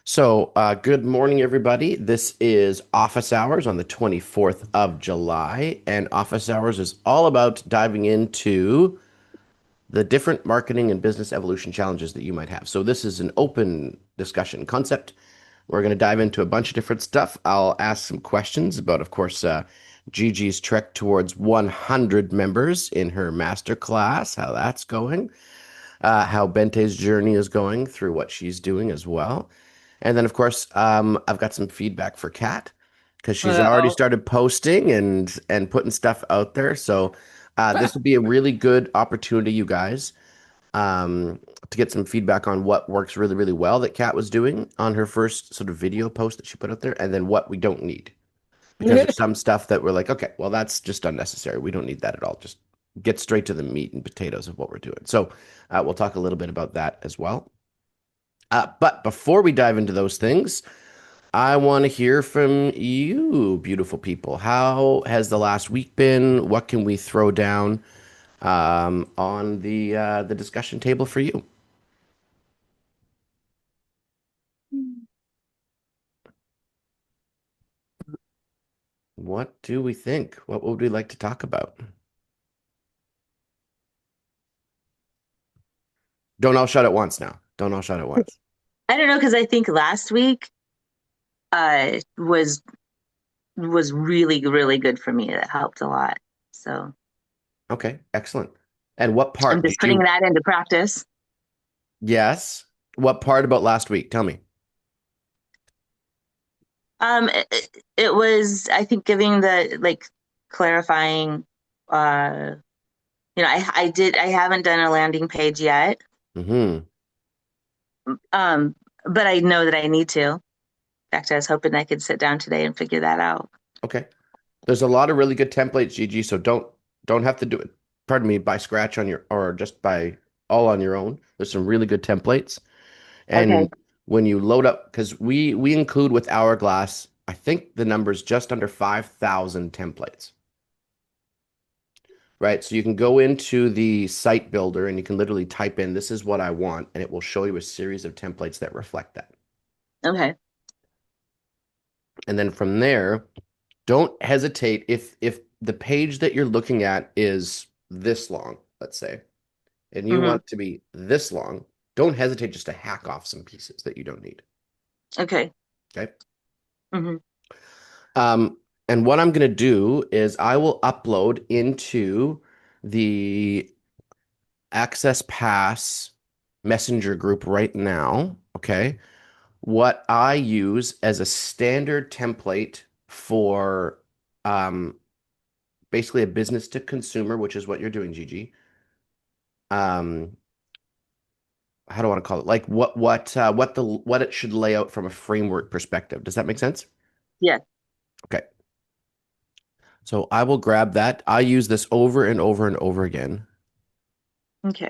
Good morning, everybody. This is Office Hours on the 24th of July, and Office Hours is all about diving into the different marketing and business evolution challenges that you might have. So, this is an open discussion concept. We're going to dive into a bunch of different stuff. I'll ask some questions about, of course, Gigi's trek towards 100 members in her master class, how that's going, how Bente's journey is going through what she's doing as well. And then, of course, I've got some feedback for Kat because she's already Uh-oh. started posting and putting stuff out there. So this would be a really good opportunity, you guys, to get some feedback on what works really, really well that Kat was doing on her first sort of video post that she put out there, and then what we don't need. Because there's some stuff that we're like, okay, well, that's just unnecessary. We don't need that at all. Just get straight to the meat and potatoes of what we're doing. So we'll talk a little bit about that as well. But before we dive into those things, I want to hear from you, beautiful people. How has the last week been? What can we throw down on the discussion table for you? What do we think? What would we like to talk about? Don't all shut at once now. Don't all shut at once. I don't know because I think last week was really really good for me. It helped a lot. So Okay, excellent. And what I'm part just did putting you? that into practice. Yes. What part about last week? Tell me. It was I think giving the like clarifying. Uh, I haven't done a landing page yet. Hmm. Um, but I know that I need to. In fact, I was hoping I could sit down today and figure that out. Okay. There's a lot of really good templates, Gigi, so don't have to do it, pardon me, by scratch on your or just by all on your own. There's some really good templates. Okay. And when you load up, because we include with Hourglass, I think the number's just under 5,000 templates, right? So you can go into the site builder and you can literally type in, this is what I want, and it will show you a series of templates that reflect that. Okay. And then from there, don't hesitate if the page that you're looking at is this long, let's say, and you Hmm. want it to be this long, don't hesitate just to hack off some pieces that you don't need. Okay. Okay. Hmm. Um, and what I'm going to do is I will upload into the Access Pass Messenger group right now. Okay. What I use as a standard template for um, basically a business to consumer, which is what you're doing, Gigi. Um, how do I want to call it? Like what it should lay out from a framework perspective. Does that make sense? Yeah. Okay. So I will grab that. I use this over and over and over again. Okay.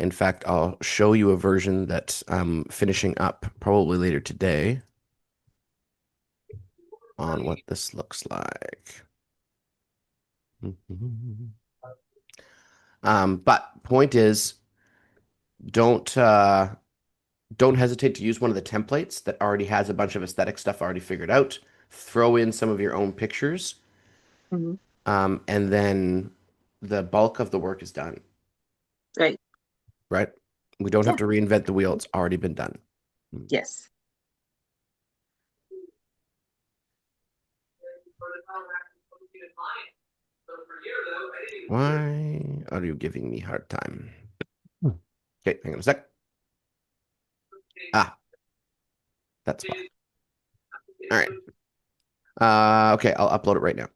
In fact, I'll show you a version that I'm finishing up probably later today on what this looks like. But point is, don't don't hesitate to use one of the templates that already has a bunch of aesthetic stuff already figured out. Throw in some of your own pictures, Hmm. and then the bulk of the work is done, Right. right? We don't have Yeah. to reinvent the wheel. It's already been done. Yes. Why are you giving me hard time? Okay, hang on a sec. Ah, that's why. All right. Okay, I'll upload it right now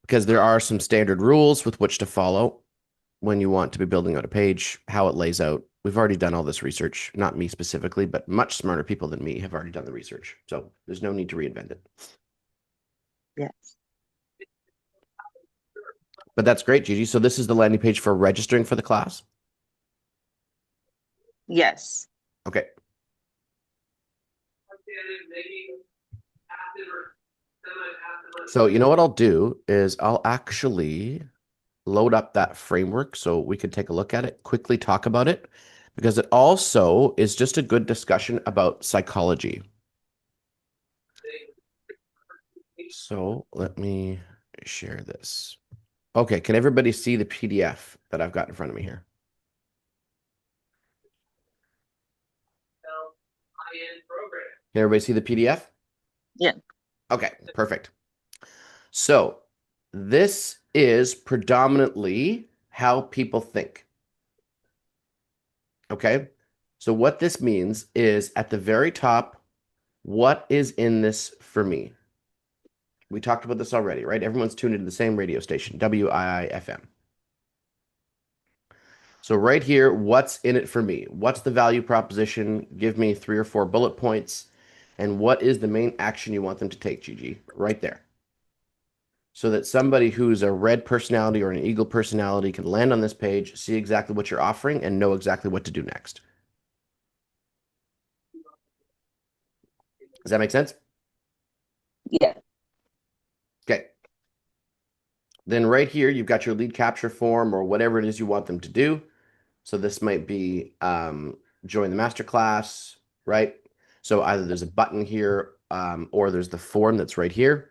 because there are some standard rules with which to follow when you want to be building out a page, how it lays out. We've already done all this research, not me specifically, but much smarter people than me have already done the research. So there's no need to reinvent it. Yes. But that's great, Gigi. So this is the landing page for registering for the class. Yes. Okay. So you know what I'll do is I'll actually load up that framework so we can take a look at it, quickly talk about it, because it also is just a good discussion about psychology. So let me share this. Okay, can everybody see the PDF that I've got in front of me here? Can everybody see the PDF? Yeah. Okay, perfect. So this is predominantly how people think. Okay. So what this means is at the very top, what is in this for me? We talked about this already, right? Everyone's tuned into the same radio station, WIIFM. So right here, what's in it for me? What's the value proposition? Give me 3 or 4 bullet points. And what is the main action you want them to take, Gigi? Right there. So that somebody who's a red personality or an eagle personality can land on this page, see exactly what you're offering, and know exactly what to do next. Does that make sense? Yeah. Okay. Then right here, you've got your lead capture form or whatever it is you want them to do. So this might be join the masterclass, right? So either there's a button here or there's the form that's right here.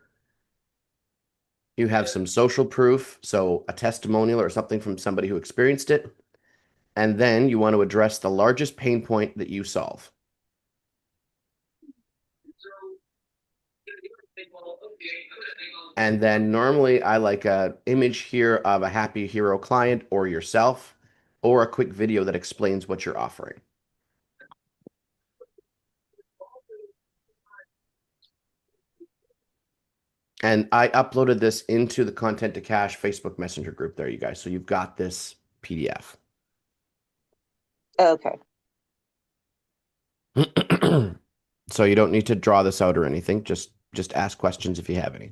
You have some social proof, so a testimonial or something from somebody who experienced it. And then you want to address the largest pain point that you solve. And then normally I like a image here of a happy hero client or yourself, or a quick video that explains what you're offering. And I uploaded this into the Content to Cash Facebook Messenger group there, you guys. So you've got this PDF. Okay. So you don't need to draw this out or anything. Just ask questions if you have any.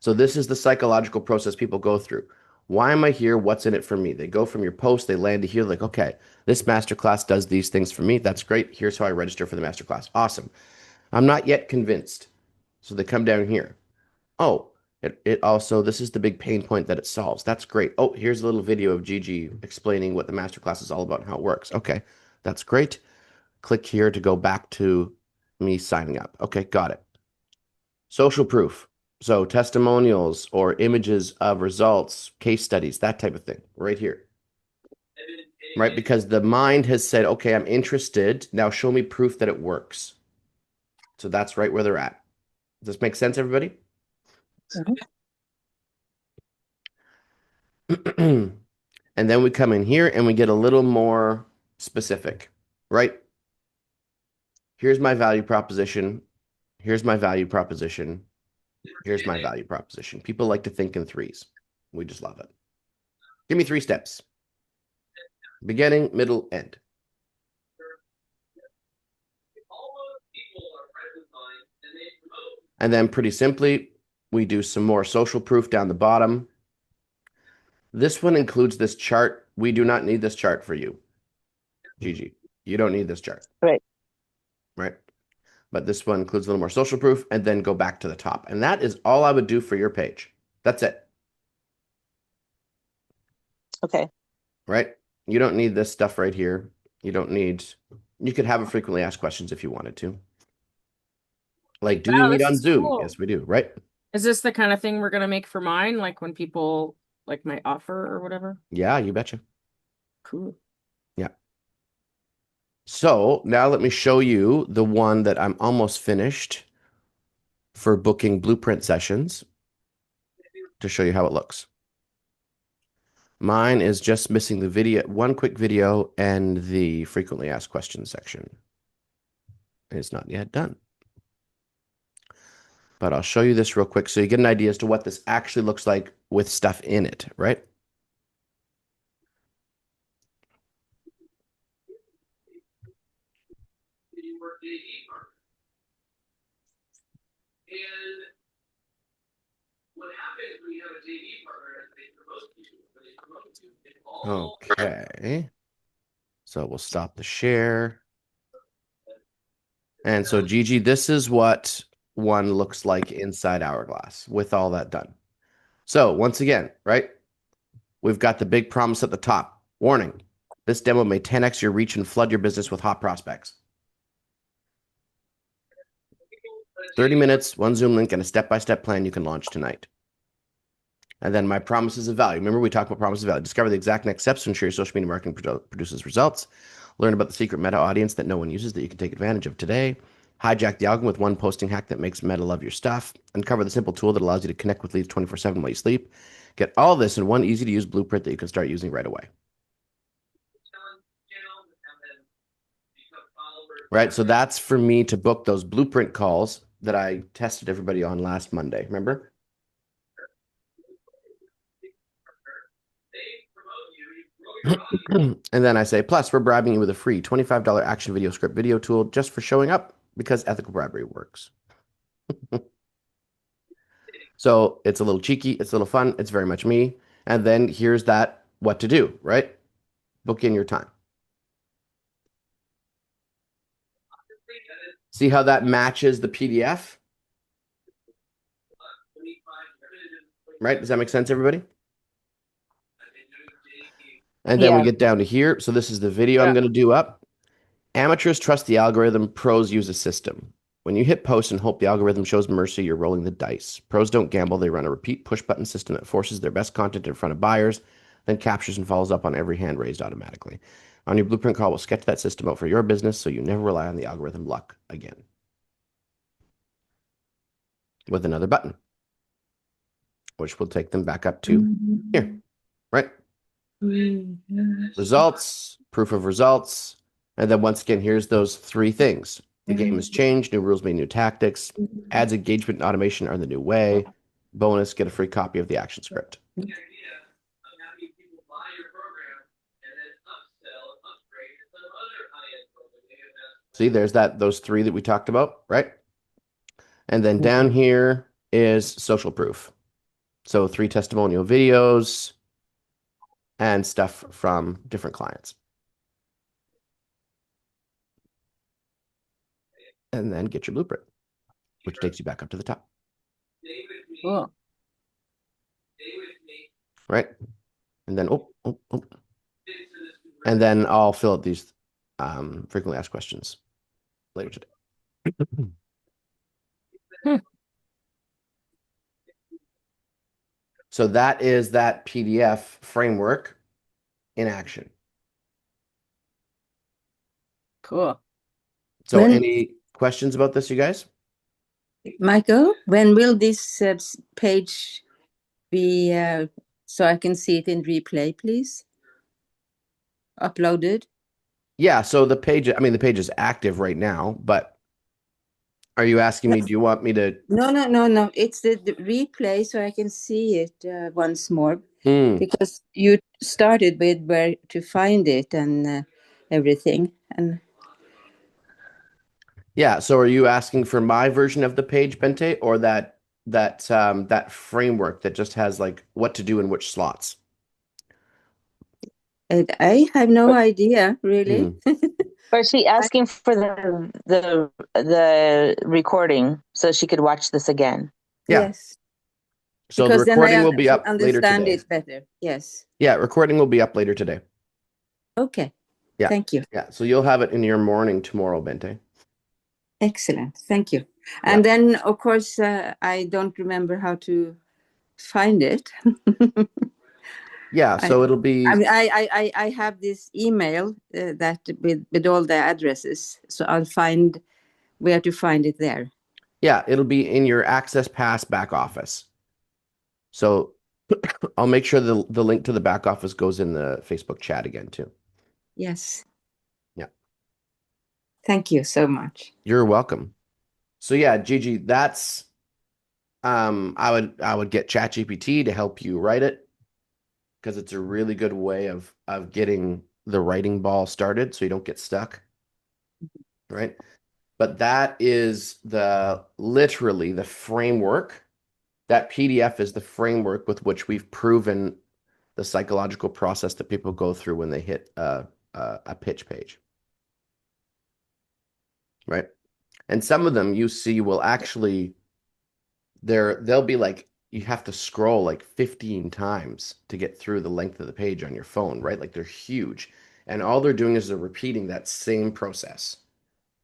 So this is the psychological process people go through. Why am I here? What's in it for me? They go from your post, they land to here, like, okay, this masterclass does these things for me. That's great. Here's how I register for the masterclass. Awesome. I'm not yet convinced. So they come down here. Oh, it also, this is the big pain point that it solves. That's great. Oh, here's a little video of Gigi explaining what the masterclass is all about and how it works. Okay, that's great. Click here to go back to me signing up. Okay, got it. Social proof. So testimonials or images of results, case studies, that type of thing, right here. Right? Because the mind has said, okay, I'm interested. Now show me proof that it works. So that's right where they're at. Does this make sense, everybody? Mhm. And then we come in here and we get a little more specific, right? Here's my value proposition. Here's my value proposition. Here's my value proposition. People like to think in threes. We just love it. Give me 3 steps: beginning, middle, end. And then pretty simply, we do some more social proof down the bottom. This one includes this chart. We do not need this chart for you, Gigi. You don't need this chart, Right. right? But this one includes a little more social proof and then go back to the top. And that is all I would do for your page. That's it, Okay. right? You don't need this stuff right here. You don't need, you could have a frequently asked questions if you wanted to. Like, do we Wow, meet this on is Zoom? cool. Yes, we do, right? Is this the kind of thing we're gonna make for mine? Like when people like my offer or whatever? Yeah, you betcha. Cool. Yeah. So now let me show you the one that I'm almost finished for booking blueprint sessions to show you how it looks. Mine is just missing the video, one quick video and the frequently asked questions section. It's not yet done. But I'll show you this real quick so you get an idea as to what this actually looks like with stuff in it, right? Okay. So we'll stop the share. And so, Gigi, this is what one looks like inside Hourglass with all that done. So, once again, right, we've got the big promise at the top. Warning, This demo may 10x your reach and flood your business with hot prospects. 30 minutes, one Zoom link, and a step-by-step plan you can launch tonight. And then my promises of value. Remember, we talked about promises of value. Discover the exact next steps to ensure your social media marketing produces results. Learn about the secret meta audience that no one uses that you can take advantage of today. Hijack the algorithm with one posting hack that makes Meta love your stuff. Uncover the simple tool that allows you to connect with leads 24/7 while you sleep. Get all this in one easy-to-use blueprint that you can start using right away. Right? So that's for me to book those blueprint calls that I tested everybody on last Monday. Remember? And then I say, plus, we're bribing you with a free $25 action video script video tool just for showing up because ethical bribery works. So it's a little cheeky, it's a little fun, it's very much me. And then here's that what to do, right? Book in your time. See how that matches the PDF? Right? Does that make sense, everybody? And then we Yeah. get down to here. So this is the video I'm Yeah. going to do up. Amateurs trust the algorithm. Pros use a system. When you hit post and hope the algorithm shows mercy, you're rolling the dice. Pros don't gamble. They run a repeat push button system that forces their best content in front of buyers, then captures and follows up on every hand raised automatically. On your blueprint call, we'll sketch that system out for your business so you never rely on the algorithm luck again. With another button, which will take them back up to here, right? Results, proof of results. And then once again, here's those three things. The game has changed, new rules mean new tactics. Ads, engagement, and automation are the new way. Bonus, get a free copy of the action script. See, there's those three that we talked about, right? And then down here is social proof. So 3 testimonial videos and stuff from different clients. And then get your blueprint, which takes you back up to the top. Cool. Right? And then, and then I'll fill out these frequently asked questions later today. So that is that PDF framework in action. Cool. So any questions about this, you guys? Michael, when will this page be, so I can see it in replay, please? Uploaded? Yeah, so the page is active right now, but are you asking me, do you want me to? No. It's the replay so I can see it once more. Because you started with where to find it and everything. And Yeah, so are you asking for my version of the page, Bente, or that framework that just has like what to do in which slots? I have no idea, really. Or is she asking for the recording so she could watch this again? Yeah. Yes. So the Because then recording I will be up later understand today. it better. Yes. Yeah, recording will be up later today. Okay. Yeah. Thank you. Yeah, so you'll have it in your morning tomorrow, Bente. Excellent. Thank you. And then, of course, I don't remember how to find it. Yeah, so it'll be. I have this email that with all the addresses, so I'll find where to find it there. Yeah, it'll be in your Access Pass back office. So I'll make sure the link to the back office goes in the Facebook chat again too. Yes. Yeah. Thank you so much. You're welcome. So yeah, Gigi, that's I would get ChatGPT to help you write it because it's a really good way of getting the writing ball started so you don't get stuck. Right? But that is literally the framework. That PDF is the framework with which we've proven the psychological process that people go through when they hit a pitch page. Right? And some of them you see will actually they'll be like you have to scroll like 15 times to get through the length of the page on your phone, right? Like they're huge. And all they're doing is they're repeating that same process.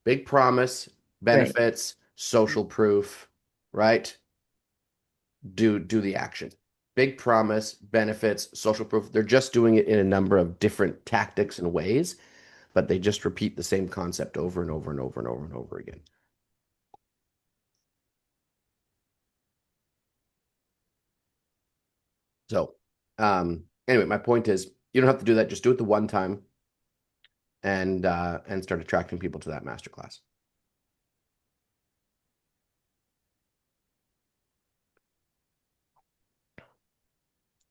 Big promise, Right. benefits, social proof, right? Do the action. Big promise, benefits, social proof. They're just doing it in a number of different tactics and ways, but they just repeat the same concept over and over and over and over and over again. So, anyway, my point is you don't have to do that. Just do it the one time and start attracting people to that masterclass.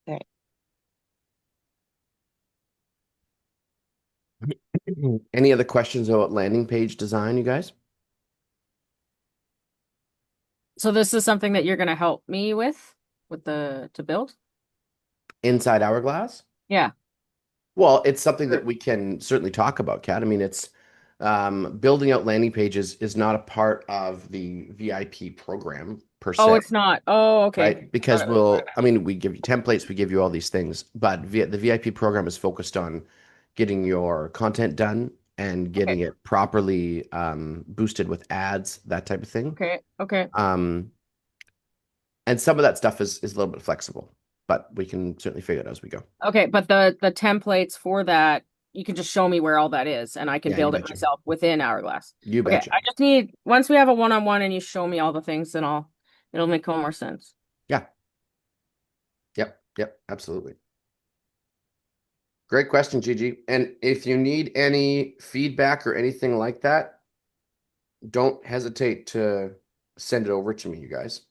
Okay. Any other questions about landing page design, you guys? So this is something that you're going to help me with to build? Inside Hourglass? Yeah. Well, it's something that Sure. we can certainly talk about, Kat. I mean, it's building out landing pages is not a part of the VIP program per Oh, se, it's not. Oh, okay. right? Thought Because it was. I mean, we give you templates, we give you all these things, but the VIP program is focused on getting your content done and Okay. getting it properly boosted with ads, that type of thing. Okay. Okay. Um, and some of that stuff is a little bit flexible, but we can certainly figure it out as we go. Okay, but the templates for that, you can just show me where all that is and I can Yeah, you build it betcha. myself within Hourglass. You Okay, betcha. I just need once we have a one-on-one and you show me all the things, then it'll make more sense. Yeah. Yep. Yep. Absolutely. Great question, Gigi. And if you need any feedback or anything like that, don't hesitate to send it over to me, you guys.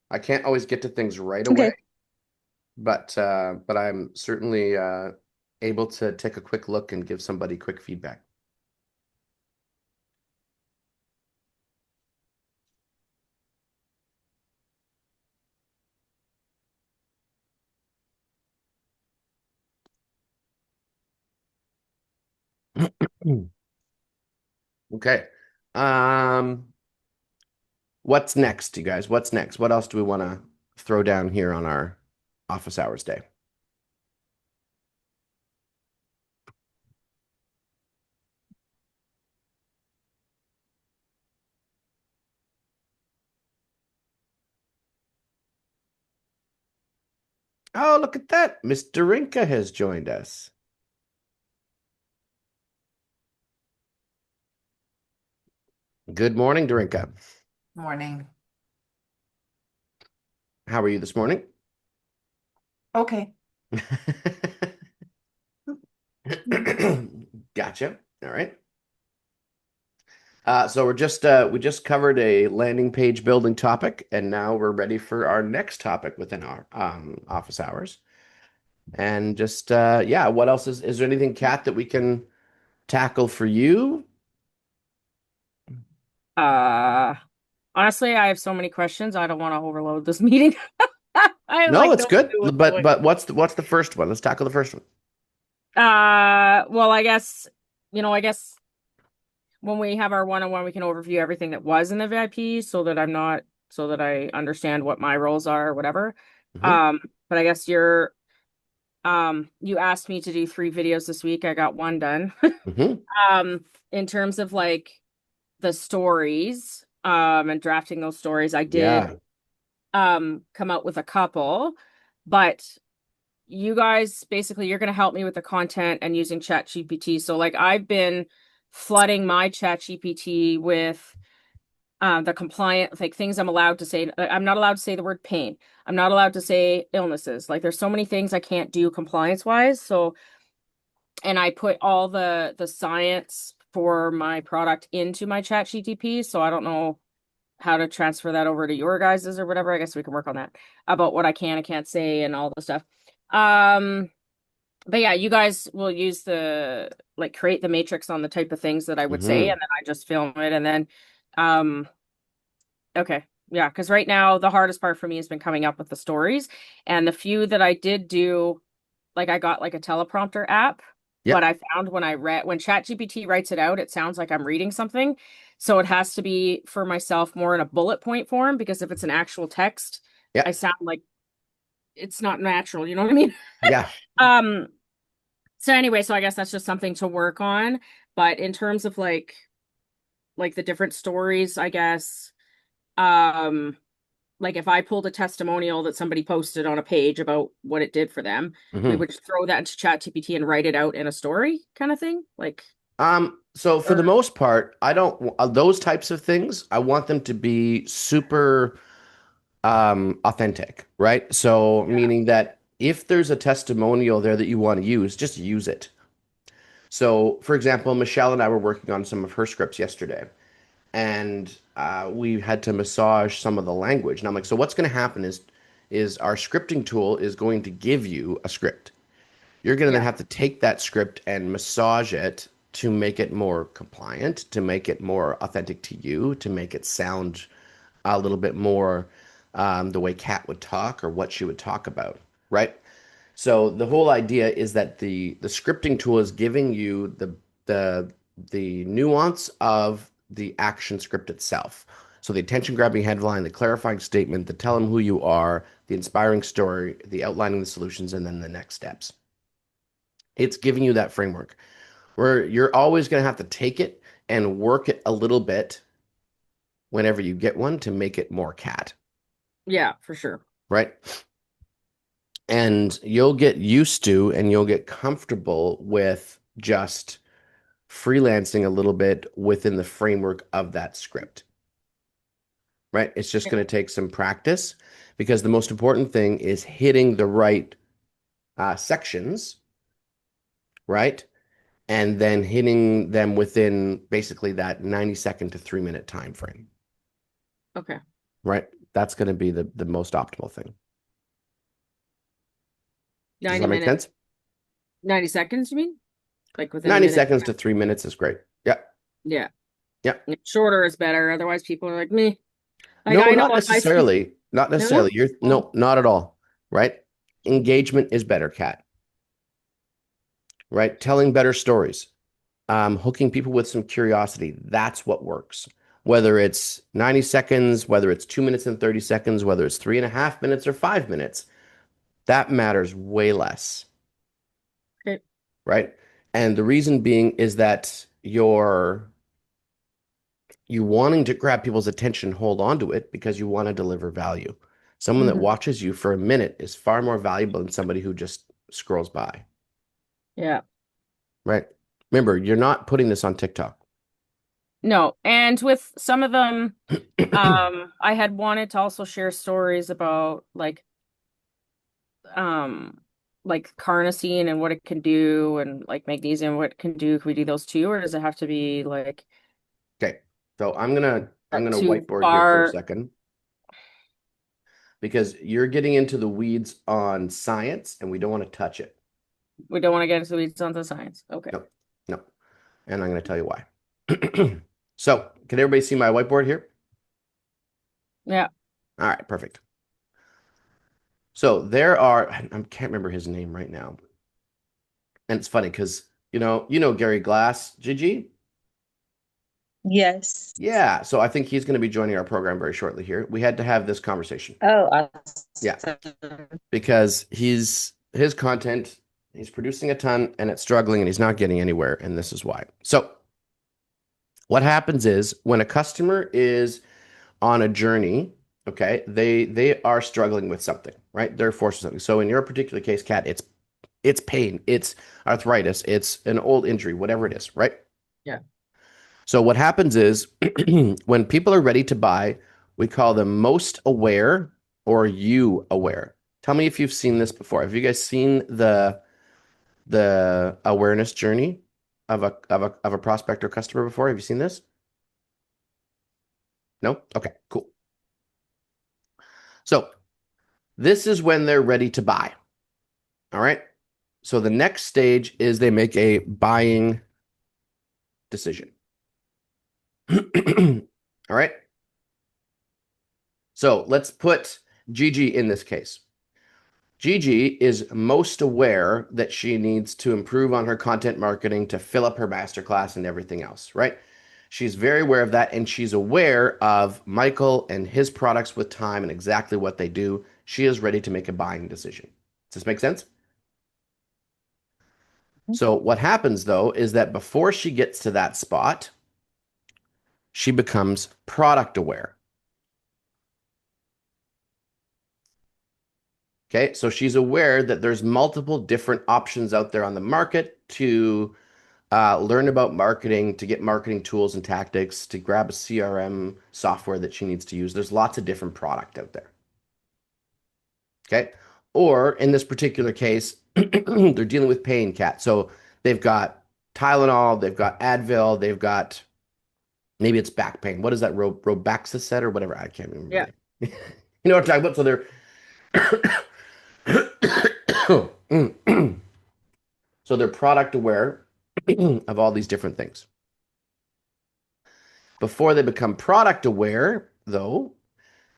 I can't always get to things right away, Okay. but I'm certainly able to take a quick look and give somebody quick feedback. Okay. Um, what's next, you guys? What's next? What else do we want to throw down here on our office hours day? Oh, look at that. Miss Darinka has joined us. Good morning, Darinka. Morning. How are you this morning? Okay. Gotcha. All right. So we just covered a landing page building topic, and now we're ready for our next topic within our office hours. And just yeah, what else is there anything, Kat, that we can tackle for you? Uh Honestly, I have so many questions. I don't want to overload this meeting. I have No, like it's no good. clue what's But going what's the first one? Let's tackle the first one. well, I guess, I guess when we have our one-on-one, we can overview everything that was in the VIP so that I understand what my roles are or whatever. Hmm. But I guess you asked me to do 3 videos this week. I got one done. Hmm. In terms of like the stories, and drafting those stories, I did Yeah. come out with a couple, but you guys basically you're going to help me with the content and using ChatGPT. So like I've been flooding my ChatGPT with the compliant like things I'm allowed to say. I'm not allowed to say the word pain. I'm not allowed to say illnesses. Like there's so many things I can't do compliance wise. So and I put all the science for my product into my ChatGPT. So I don't know how to transfer that over to your guys's or whatever. I guess we can work on that about what I can and can't say and all the stuff. Um, but yeah, you guys will use the like create the matrix on the type of things that I would say, Hmm. and then I just film it and then um okay. Yeah, because right now the hardest part for me has been coming up with the stories. And the few that I did do, like I got like a teleprompter app, but Yep. I found when ChatGPT writes it out, it sounds like I'm reading something. So it has to be for myself more in a bullet point form because if it's an actual text, I Yep. sound like it's not natural, you know what I mean? Yeah. Um, So anyway, so I guess that's just something to work on. But in terms of like the different stories, I guess, um, like if I pulled a testimonial that somebody posted on a page about what it did for them, we Hmm. would just throw that into ChatGPT and write it out in a story kind of thing. Like, So for the or most part, I don't those types of things, I want them to be super authentic, right? So yeah, meaning that if there's a testimonial there that you want to use, just use it. So for example, Michelle and I were working on some of her scripts yesterday, and we had to massage some of the language. And I'm like, so what's going to happen is our scripting tool is going to give you a script. You're going to then yeah, have to take that script and massage it to make it more compliant, to make it more authentic to you, to make it sound a little bit more the way Kat would talk or what she would talk about, right? So the whole idea is that the scripting tool is giving you the the nuance of the action script itself. So the attention grabbing headline, the clarifying statement, the tell them who you are, the inspiring story, the outlining the solutions, and then the next steps. It's giving you that framework where you're always going to have to take it and work it a little bit whenever you get one to make it more cat, yeah, for sure. right? And you'll get used to and you'll get comfortable with just freelancing a little bit within the framework of that script, right? It's just Yeah. going to take some practice because the most important thing is hitting the right sections, right? And then hitting them within basically that 90-second to 3-minute time frame, Okay. right? That's going to be the most optimal thing. Does 90 that make minutes, sense? 90 seconds, you mean? Like within a 90 minute? seconds to 3 minutes is great. Yeah. Yeah. Yeah. Shorter is better. Otherwise, people are like me. Like No, I know not if I speak, necessarily. Not no? necessarily. You're Oh, no, not at all. Right? Engagement is better, Kat. Right? Telling better stories. Hooking people with some curiosity. That's what works. Whether it's 90 seconds, whether it's 2 minutes and 30 seconds, whether it's 3.5 minutes or 5 minutes, that matters way less. okay. Right? And the reason being is that you wanting to grab people's attention, hold on to it because you want to deliver value. Someone that Hmm. watches you for a minute is far more valuable than somebody who just scrolls by, Yeah. right? Remember, you're not putting this on TikTok. No. And with some of them, I had wanted to also share stories about um, like carnosine and what it can do, and like magnesium, what it can do. Can we do those too, or does it have to be like Okay, so I'm gonna too whiteboard here for a far? second because you're getting into the weeds on science and we don't want to touch it. We don't want to get into the weeds on the science. Okay. No, no. And I'm going to tell you why. So, can everybody see my whiteboard here? Yeah. All right, perfect. So there are, I can't remember his name right now. And it's funny because you know Gary Glass, Gigi? Yes. Yeah. So I think he's going to be joining our program very shortly here. We had to have this conversation. Oh, Yeah, awesome. because his content, he's producing a ton and it's struggling and he's not getting anywhere, and this is why. So what happens is when a customer is on a journey, okay, they are struggling with something, right? They're forced to something. So in your particular case, Kat, it's pain, it's arthritis, it's an old injury, whatever it is, right? Yeah. So what happens is when people are ready to buy, we call them most aware or you aware. Tell me if you've seen this before. Have you guys seen the awareness journey of a prospect or customer before? Have you seen this? No? Okay, cool. So this is when they're ready to buy. All right. So the next stage is they make a buying decision. All right. So let's put Gigi in this case. Gigi is most aware that she needs to improve on her content marketing to fill up her masterclass and everything else, right? She's very aware of that, and she's aware of Michael and his products with time and exactly what they do. She is ready to make a buying decision. Does this make sense? So what happens though is that before she gets to that spot, she becomes product aware. Okay, so she's aware that there's multiple different options out there on the market to learn about marketing, to get marketing tools and tactics, to grab a CRM software that she needs to use. There's lots of different product out there. Okay. Or in this particular case, they're dealing with pain, Cat. So they've got Tylenol, they've got Advil, they've got maybe it's back pain. What is that? Robaxacet or whatever? I can't remember. Yeah. You know what I'm talking about? So they're so they're product aware of all these different things. Before they become product aware, though,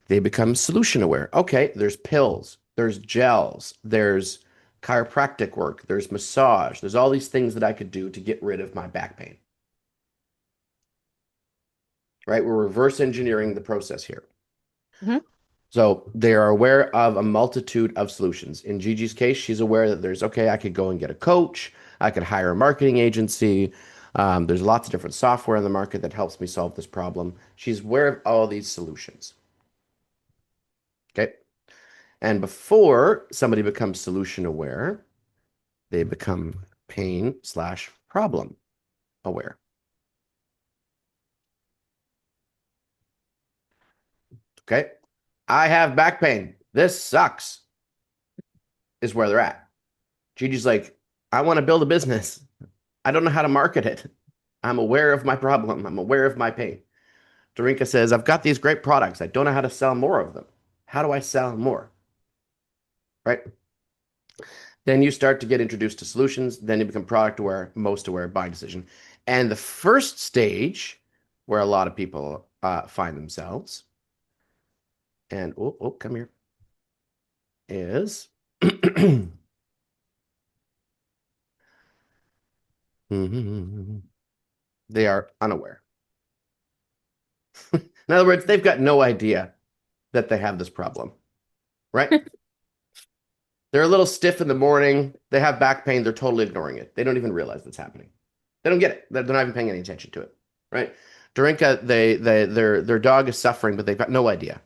they become solution aware. Okay, there's pills, there's gels, there's chiropractic work, there's massage, there's all these things that I could do to get rid of my back pain. Right? We're reverse engineering the process here. Mhm. So they are aware of a multitude of solutions. In Gigi's case, she's aware that there's, okay, I could go and get a coach, I could hire a marketing agency. There's lots of different software in the market that helps me solve this problem. She's aware of all these solutions. Okay. And before somebody becomes solution aware, they become pain slash problem aware. Okay. I have back pain. This sucks, is where they're at. Gigi's like, I want to build a business. I don't know how to market it. I'm aware of my problem. I'm aware of my pain. Darinka says, I've got these great products. I don't know how to sell more of them. How do I sell more? Right? Then you start to get introduced to solutions. Then you become product aware, most aware, buying decision. And the first stage where a lot of people find themselves, and come here, is they are unaware. In other words, they've got no idea that they have this problem, right? They're a little stiff in the morning. They have back pain. They're totally ignoring it. They don't even realize that's happening. They don't get it. They're not even paying any attention to it, right? Dorinka, their dog is suffering, but they've got no idea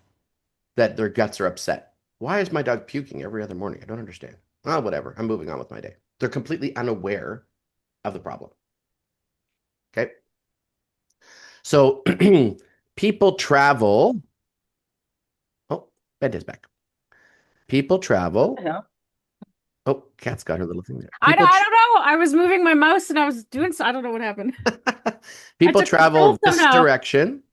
that their guts are upset. Why is my dog puking every other morning? I don't understand. Oh, whatever. I'm moving on with my day. They're completely unaware of the problem. Okay. So people travel. Oh, bed is back. People travel. Yeah. Oh, Cat's got her little thing there. I don't know. I was moving my mouse and I was doing so. I don't know what happened. People took control travel this somehow. direction.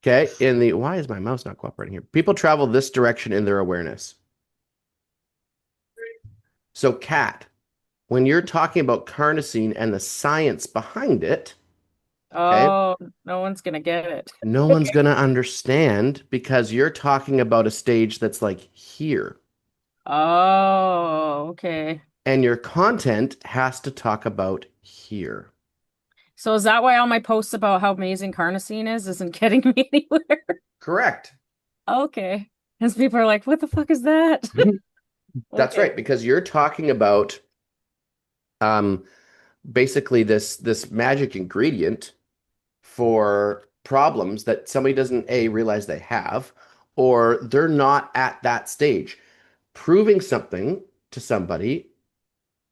Okay. Why is my mouse not cooperating here? People travel this direction in their awareness. So, Cat, when you're talking about carnosine and the science behind it, okay, Oh, no one's gonna get it. no one's going to understand because you're talking about a stage that's like here. Oh, okay. And your content has to talk about here. So is that why all my posts about how amazing carnosine is isn't getting me anywhere? Correct. Okay. Because people are like, what the fuck is that? That's Okay. right, because you're talking about um, basically this magic ingredient for problems that somebody doesn't A, realize they have, or they're not at that stage. Proving something to somebody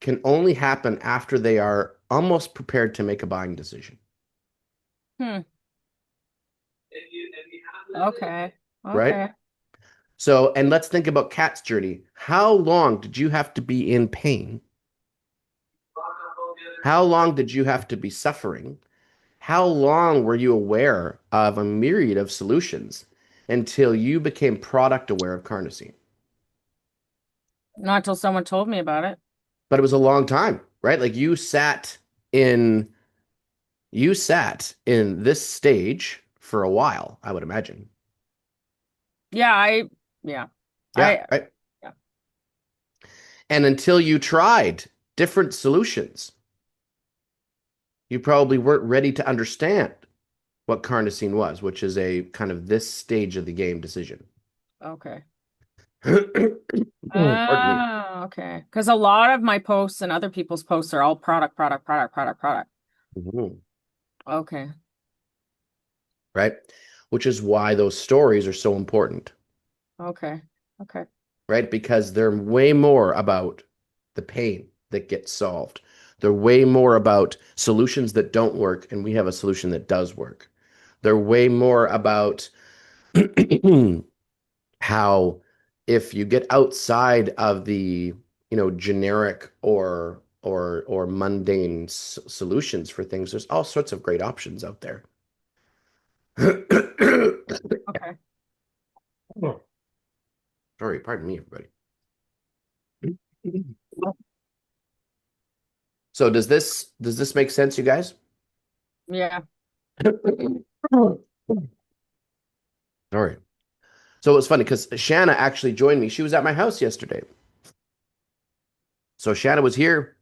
can only happen after they are almost prepared to make a buying decision. Hmm. Okay. Right? Okay. So, and let's think about Kat's journey. How long did you have to be in pain? How long did you have to be suffering? How long were you aware of a myriad of solutions until you became product aware of carnosine? Not until someone told me about it. But it was a long time, right? Like in you sat in this stage for a while, I would imagine. Yeah, yeah. Yeah, I right. yeah. And until you tried different solutions, you probably weren't ready to understand what carnosine was, which is a kind of this stage of the game decision. Okay. Pardon me. Okay. Because a lot of my posts and other people's posts are all product, product, product, product, product. Mhm. Okay. Right? Which is why those stories are so important, Okay. Okay. right? Because they're way more about the pain that gets solved. They're way more about solutions that don't work, and we have a solution that does work. They're way more about how if you get outside of the, generic or mundane solutions for things, there's all sorts of great options out there. Okay. Sorry, pardon me, everybody. So does this make sense, you guys? Yeah. Sorry. So it was funny because Shanna actually joined me. She was at my house yesterday. So Shanna was here.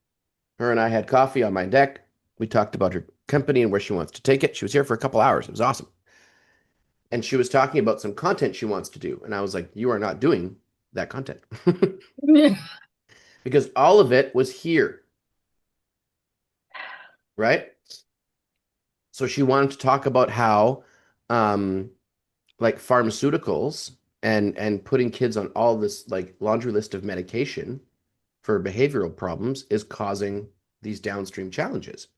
Her and I had coffee on my deck. We talked about her company and where she wants to take it. She was here for a couple hours. It was awesome. And she was talking about some content she wants to do. And I was like, you are not doing that content. Because all of it was here, right? So she wanted to talk about how um like pharmaceuticals and putting kids on all this like laundry list of medication for behavioral problems is causing these downstream challenges.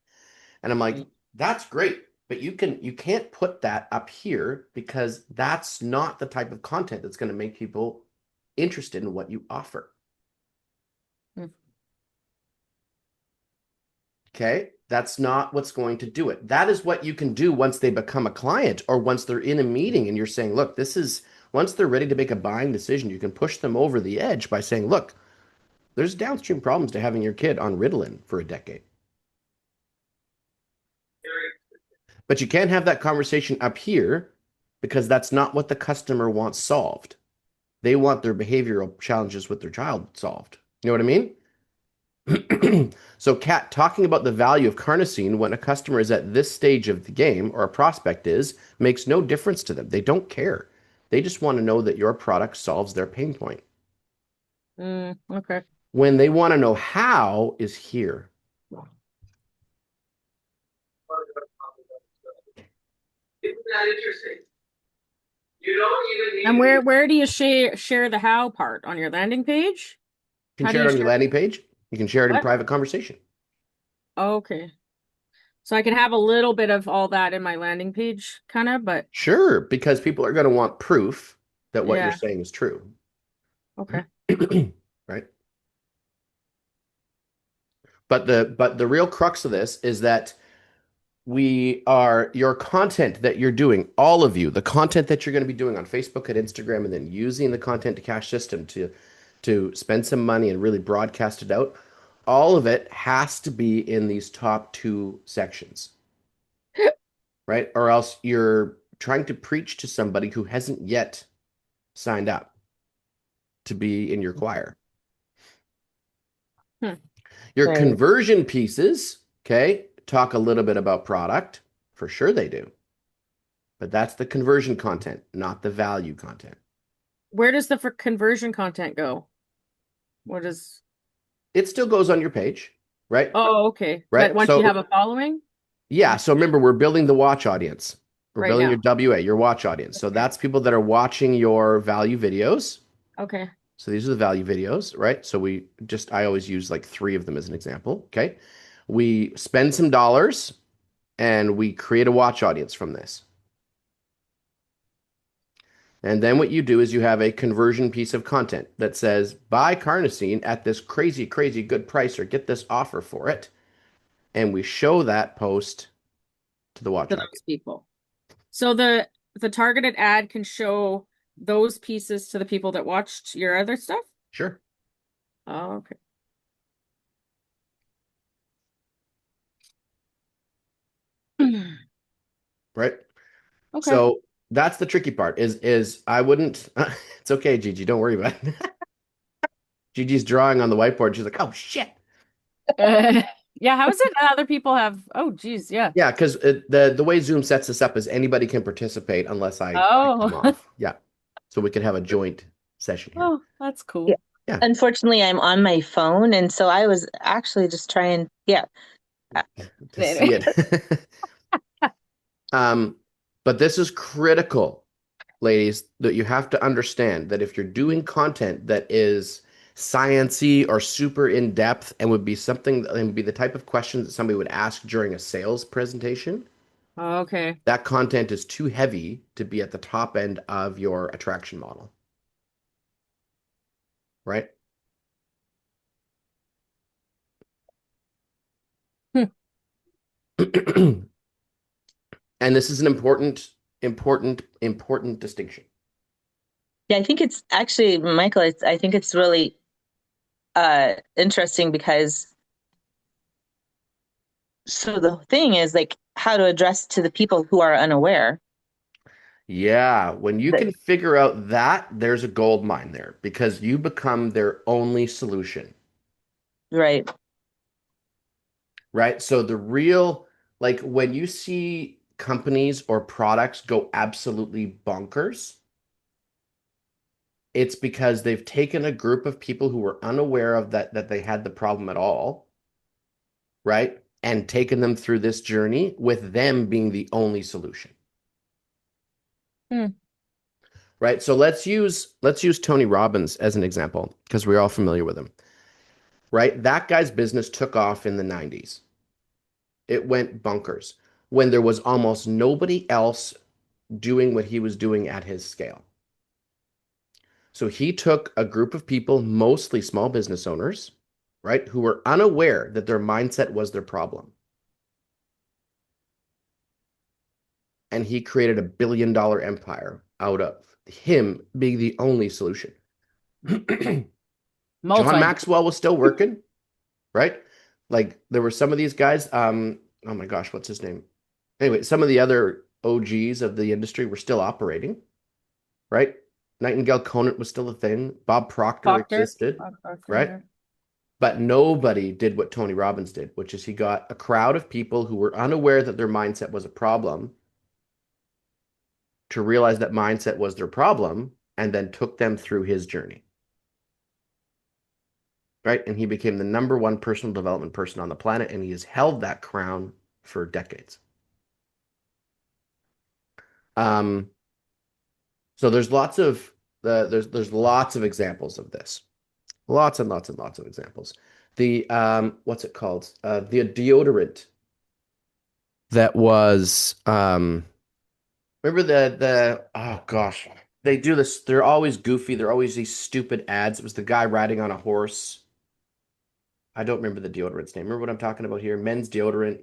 And I'm like, that's great, but you can't put that up here because that's not the type of content that's going to make people interested in what you offer. Mm. Okay? That's not what's going to do it. That is what you can do once they become a client or once they're in a meeting and you're saying, look, this is once they're ready to make a buying decision, you can push them over the edge by saying, look, there's downstream problems to having your kid on Ritalin for a decade. But you can't have that conversation up here because that's not what the customer wants solved. They want their behavioral challenges with their child solved. You know what I mean? So, Kat, talking about the value of carnosine when a customer is at this stage of the game or a prospect is makes no difference to them. They don't care. They just want to know that your product solves their pain point. Okay. When they want to know how is here. Isn't that interesting? You don't even need And to be. where do you share the how part on your landing page? You can How do share you it on your share landing page. You can share it in what? private conversation. Okay. So I can have a little bit of all that in my landing page, kind of, but Sure, because people are going to want proof that what you're yeah. saying is true. Okay. Right? But the real crux of this is that we are your content that you're doing, all of you, the content that you're going to be doing on Facebook and Instagram, and then using the content to cash system to spend some money and really broadcast it out. All of it has to be in these top two sections, right? Or else you're trying to preach to somebody who hasn't yet signed up to be in your choir. Hmm. Your So conversion pieces, okay, talk a little bit about product. For sure they do. But that's the conversion content, not the value content. where does the for conversion content go? What is It still goes on your page, right? Oh, okay. But Right. once you So have a following? yeah, so remember we're building the watch audience. We're Right building your now. WA, your watch audience. So Okay. that's people that are watching your value videos. Okay. So these are the value videos, right? So I always use like three of them as an example. Okay. We spend some dollars and we create a watch audience from this. And then what you do is you have a conversion piece of content that says, buy carnosine at this crazy, crazy good price or get this offer for it. And we show that post to the watch To audience. those people. So the targeted ad can show those pieces to the people that watched your other stuff? Sure. Oh, okay. Right. Okay. So that's the tricky part is I wouldn't, it's okay, Gigi, don't worry about it. Gigi's drawing on the whiteboard. She's like, oh shit. Yeah, how is it that other people have oh geez, yeah. Yeah, because the way Zoom sets this up is anybody can participate unless I kick them Oh. off. Yeah. So we could have a joint session here. Oh, that's Yeah. cool. Yeah, unfortunately, I'm on my phone, and so I was actually just trying, yeah. to see it. Um, but this is critical, ladies, that you have to understand that if you're doing content that is sciency or super in depth and would be something and would be the type of questions that somebody would ask during a sales presentation, Okay. that content is too heavy to be at the top end of your attraction model, right? Hmm. And this is an important distinction. Yeah, I think it's actually, Michael, I think it's really interesting because so the thing is like how to address to the people who are unaware. Yeah, when you That, can figure out that, there's a gold mine there because you become their only solution, right. right? So the real, like when you see companies or products go absolutely bonkers, it's because they've taken a group of people who were unaware of that they had the problem at all, right? And taken them through this journey with them being the only solution. Hmm. Right? So let's use Tony Robbins as an example because we're all familiar with him. Right? That guy's business took off in the 90s. It went bunkers when there was almost nobody else doing what he was doing at his scale. So he took a group of people, mostly small business owners, right, who were unaware that their mindset was their problem. And he created $1 billion empire out of him being the only solution. John Multi. Maxwell was still working, right? Like there were some of these guys. Oh my gosh, what's his name? Anyway, some of the other OGs of the industry were still operating, right? Nightingale Conant was still a thing. Bob Proctor Proctor. existed, Bob Proctor, right? yeah. But nobody did what Tony Robbins did, which is he got a crowd of people who were unaware that their mindset was a problem to realize that mindset was their problem and then took them through his journey. Right? And he became the number one personal development person on the planet, and he has held that crown for decades. Um, so there's lots of examples of this. Lots and lots and lots of examples. The what's it called? The deodorant that was remember the oh gosh. They do this, they're always goofy, they're always these stupid ads. It was the guy riding on a horse. I don't remember the deodorant's name. Remember what I'm talking about here? Men's deodorant.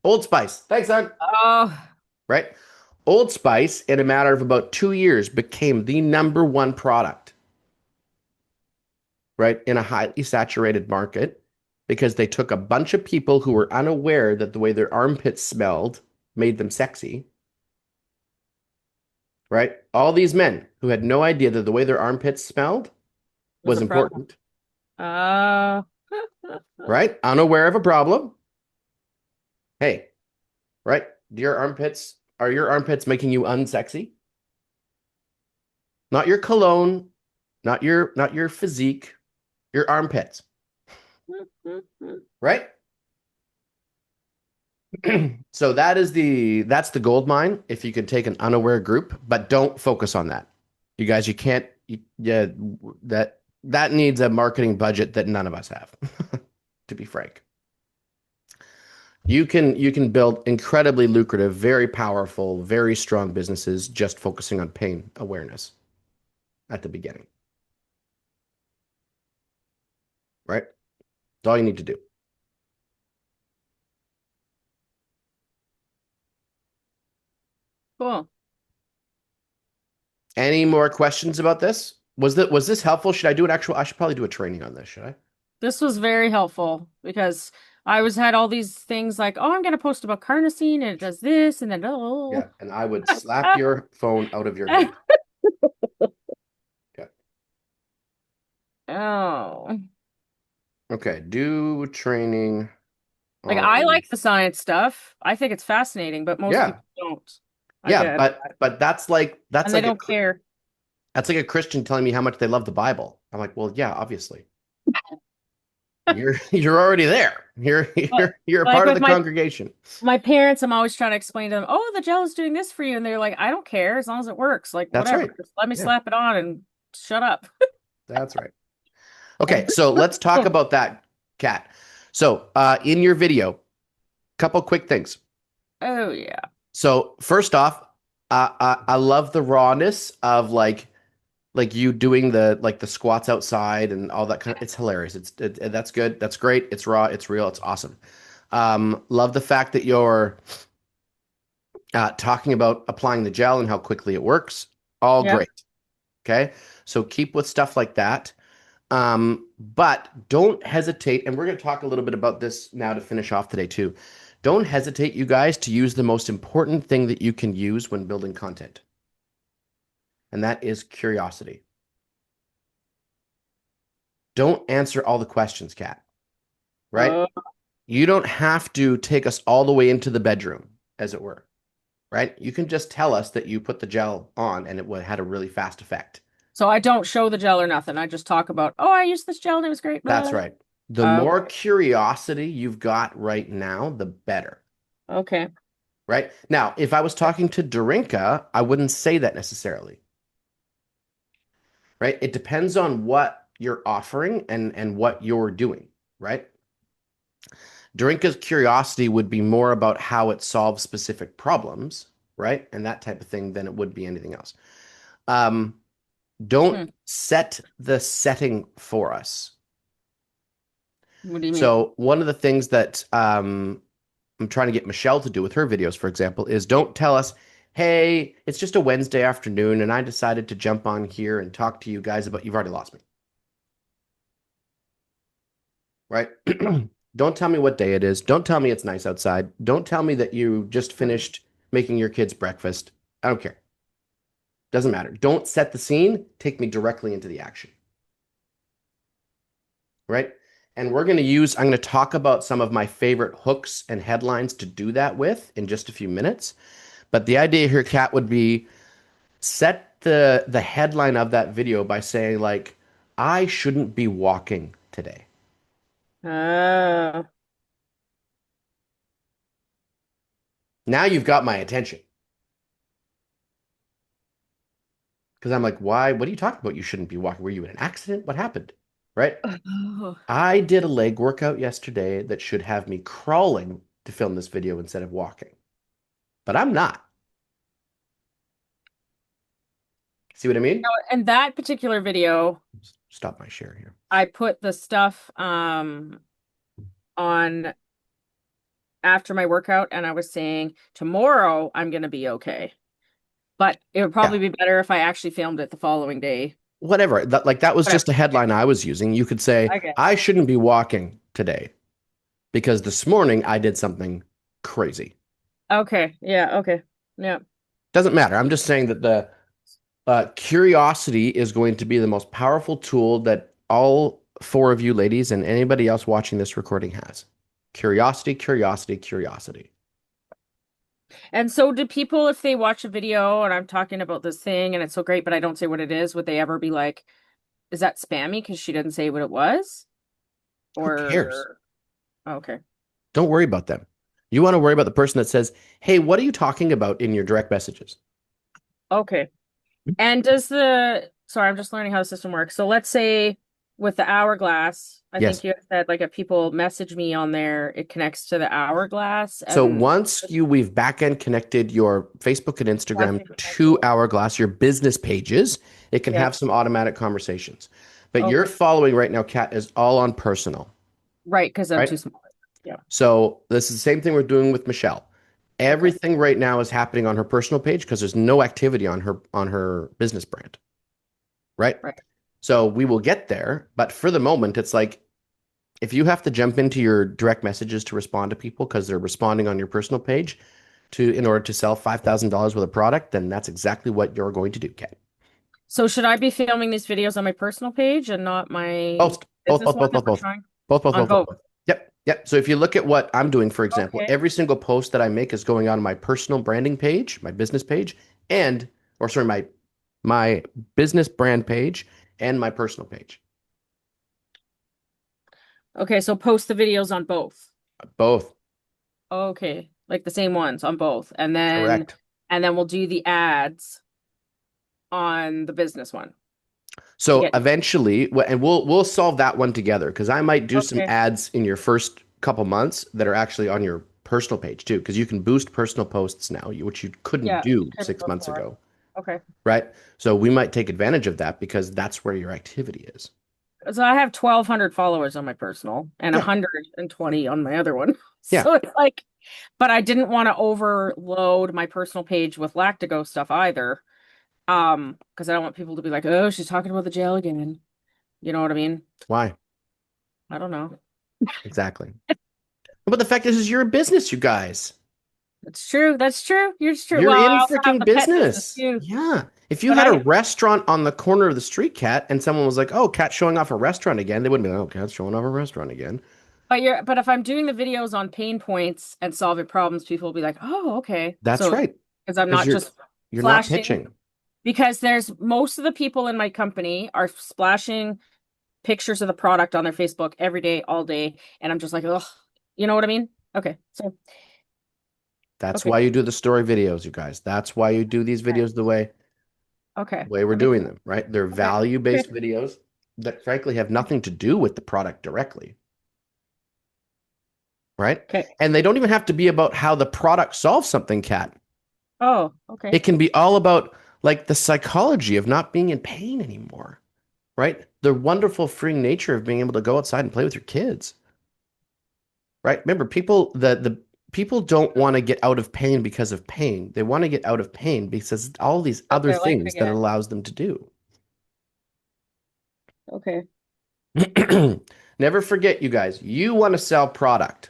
Old Spice. Thanks, son. Oh, Right? Old Spice, in a matter of about 2 years, became the number one product, right, in a highly saturated market because they took a bunch of people who were unaware that the way their armpits smelled made them sexy, right? All these men who had no idea that the way their armpits smelled was was a problem. important, Uh, right? Unaware of a problem. Hey, right? Are your armpits making you unsexy? Not your cologne, not your physique, your armpits, right? So that's the gold mine if you can take an unaware group, but don't focus on that. You guys, you can't yeah, that needs a marketing budget that none of us have, to be frank. You can build incredibly lucrative, very powerful, very strong businesses just focusing on pain awareness at the beginning, right? That's all you need to do. cool. Any more questions about this? Was this helpful? Should I do an actual? I should probably do a training on this, should I? This was very helpful because I was had all these things like, oh, I'm gonna post about carnosine and it does this and then oh. Yeah, and I would slap your phone out of your hand. Okay. Oh. Okay, do training Like I on. like the science stuff. I think it's fascinating, but most Yeah. people don't. I Yeah, get but that's like and they don't care. that's like a Christian telling me how much they love the Bible. I'm like, well, yeah, obviously. You're already there. You're But you're a like part of with the congregation. my parents, I'm always trying to explain to them, oh, the gel is doing this for you. And they're like, I don't care as long as it works. Like, That's whatever. right. Just let me Yeah, slap it on and shut up. that's right. Okay, so let's talk about that, Kat. So, in your video, couple quick things. Oh, yeah. So, first off, I love the rawness of like you doing the squats outside and all that kind of. It's hilarious. That's good. That's great. It's raw. It's real. It's awesome. Love the fact that you're talking about applying the gel and how quickly it works. All Yep. great. Okay, so keep with stuff like that. But don't hesitate, and we're going to talk a little bit about this now to finish off today too. Don't hesitate, you guys, to use the most important thing that you can use when building content, and that is curiosity. Don't answer all the questions, Kat, right? Oh, You don't have to take us all the way into the bedroom, as it were, right? You can just tell us that you put the gel on and had a really fast effect. so I don't show the gel or nothing. I just talk about, oh, I used this gel and it was great. That's Blah. right. The more Okay. curiosity you've got right now, the better. Okay. Right? Now, if I was talking to Dorinka, I wouldn't say that necessarily. Right? It depends on what you're offering and what you're doing, right? Dorinka's curiosity would be more about how it solves specific problems, right? And that type of thing than it would be anything else. Um, don't Hmm. set the setting for us. What do you mean? So one of the things that I'm trying to get Michelle to do with her videos, for example, is don't tell us, hey, it's just a Wednesday afternoon and I decided to jump on here and talk to you guys about you've already lost me. Right? Don't tell me what day it is. Don't tell me it's nice outside. Don't tell me that you just finished making your kids breakfast. I don't care. Doesn't matter. Don't set the scene. Take me directly into the action. Right? And I'm going to talk about some of my favorite hooks and headlines to do that with in just a few minutes. But the idea here, Kat, would be set the headline of that video by saying like, I shouldn't be walking today. Oh. Now you've got my attention. Because I'm like, why? What are you talking about? You shouldn't be walking. Were you in an accident? What happened? Right? Oh. I did a leg workout yesterday that should have me crawling to film this video instead of walking. But I'm not. See what I mean? And that particular video, Stop my share here. I put the stuff on after my workout and I was saying tomorrow I'm gonna be okay. But it would Yeah. probably be better if I actually filmed it the following day. Whatever. That was Whatever. just a headline I was using. You could say, Okay. I shouldn't be walking today because this morning I did something crazy. Okay. Yeah. Okay. Yeah. Doesn't matter. I'm just saying that the curiosity is going to be the most powerful tool that all four of you ladies and anybody else watching this recording has. Curiosity, curiosity, curiosity. And so do people, if they watch a video and I'm talking about this thing and it's so great, but I don't say what it is, would they ever be like, is that spammy because she didn't say what it was? Who cares? Or okay. Don't worry about them. You want to worry about the person that says, hey, what are you talking about in your direct messages? Okay. And sorry, I'm just learning how the system works. So let's say with the hourglass, I Yes. think you said like if people message me on there, it connects to the hourglass So and we've back-end connected your Facebook and Instagram to okay. Hourglass, your business pages, it can Yeah. have some automatic conversations. But your Okay. following right now, Kat, is all on personal, Right, because I'm right? too small. Yeah. So this is the same thing we're doing with Michelle. Okay. Everything right now is happening on her personal page because there's no activity on her business brand, right? Right. So we will get there, but for the moment, it's like if you have to jump into your direct messages to respond to people because they're responding on your personal page in order to sell $5,000 worth of product, then that's exactly what you're going to do, Kat. So should I be filming these videos on my personal page and not my Both, both, business both, one both, that both, we're both, trying both, both, on both, both, both? both. Yep, yep. So if you look at what I'm doing, for example, Okay. every single post that I make is going on my personal branding page, my business page, and or sorry, my business brand page and my personal page. Okay, so post the videos on both. Both. Okay, like the same ones on both. Correct. And then we'll do the ads on the business one to So get. eventually, and we'll solve that one together because I might do some Okay. ads in your first couple months that are actually on your personal page too, because you can boost personal posts now, which you couldn't Yeah, do couldn't 6 months before. ago, Okay. right? So we might take advantage of that because that's where your activity is. So I have 1,200 followers on my personal and Yeah, 120 on my other one. yeah, So it's like, but I didn't want to overload my personal page with Lactigo stuff either. Because I don't want people to be like, oh, she's talking about the jail again. You know what I mean? why? I don't know. Exactly. But the fact is you're a business, you guys. That's true. That's true. You're true. You're Well, I in also have freaking the pet business business. too. Yeah. If you But had a I, restaurant on the corner of the street, Cat, and someone was like, "Oh, Cat's showing off a restaurant again," they wouldn't be like, "Oh, Cat's showing off a restaurant again." but if I'm doing the videos on pain points and solving problems, people will be like, oh, okay. That's So, right. because I'm Because not you're just you're not flashing, pitching. because there's most of the people in my company are splashing pictures of the product on their Facebook every day, all day. And I'm just like, oh, you know what I mean? Okay. So, That's okay. why you do the story videos, you guys. That's why you do these Okay. videos the way Okay. we're That makes doing sense. them, right? They're Okay. value-based Okay. videos that frankly have nothing to do with the product directly, right? Okay. And they don't even have to be about how the product solves something, Cat. Oh, okay. It can be all about like the psychology of not being in pain anymore, right? The wonderful freeing nature of being able to go outside and play with your kids, right? Remember, the people don't want to get out of pain because of pain. They want to get out of pain because all these That's other their life things that it again. allows them to do. Okay. Never forget, you guys, you want to sell product.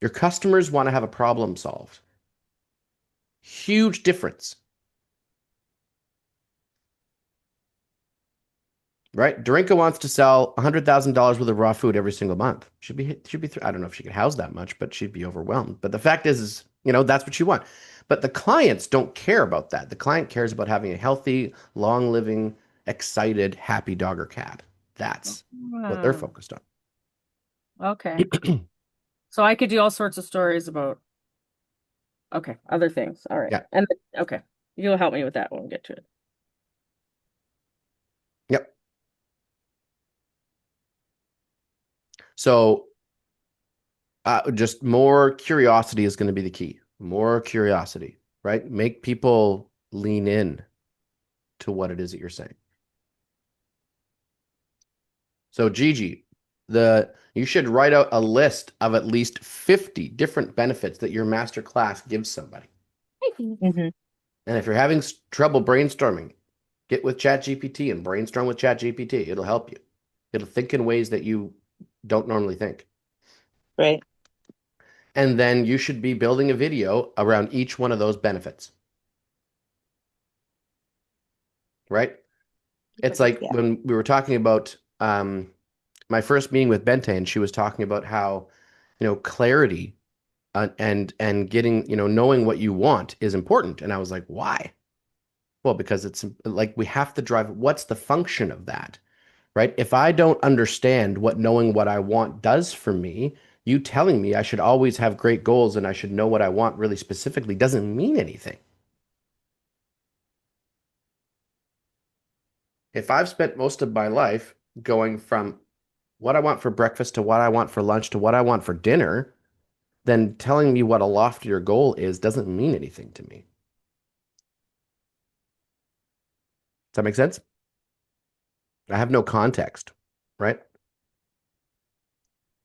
Your customers want to have a problem solved. Huge difference. Right? Dorinka wants to sell $100,000 worth of raw food every single month. Should be. I don't know if she could house that much, but she'd be overwhelmed. But the fact is, that's what you want. But the clients don't care about that. The client cares about having a healthy, long-living, excited, happy dog or cat. That's what they're Wow. focused on. Okay. So I could do all sorts of stories about, okay, other things. All right. Yeah. And okay. You'll help me with that when we get to it. Yep. So just more curiosity is going to be the key. More curiosity, right? Make people lean in to what it is that you're saying. So Gigi, you should write out a list of at least 50 different benefits that your master class gives somebody. Mhm. And if you're having trouble brainstorming, get with ChatGPT and brainstorm with ChatGPT. It'll help you. It'll think in ways that you don't normally think. Right. And then you should be building a video around each one of those benefits. Right? It's like Yeah. when we were talking about my first meeting with Bente, and she was talking about how, clarity and getting, knowing what you want is important. And I was like, why? Well, because it's like we have to drive. What's the function of that? Right? If I don't understand what knowing what I want does for me, you telling me I should always have great goals and I should know what I want really specifically doesn't mean anything. If I've spent most of my life going from what I want for breakfast to what I want for lunch to what I want for dinner, then telling me what a loftier goal is doesn't mean anything to me. Does that make sense? I have no context, right?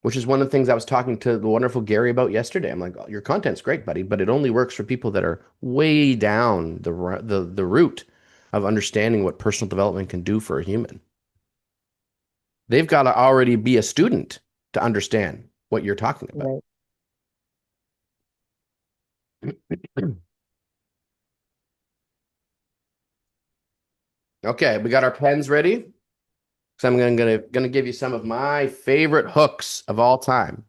Which is one of the things I was talking to the wonderful Gary about yesterday. I'm like, "Oh, your content's great, buddy, but it only works for people that are way down the route of understanding what personal development can do for a human. They've got to already be a student to understand what you're talking about." Right. Okay, we got our pens ready. So I'm gonna give you some of my favorite hooks of all time.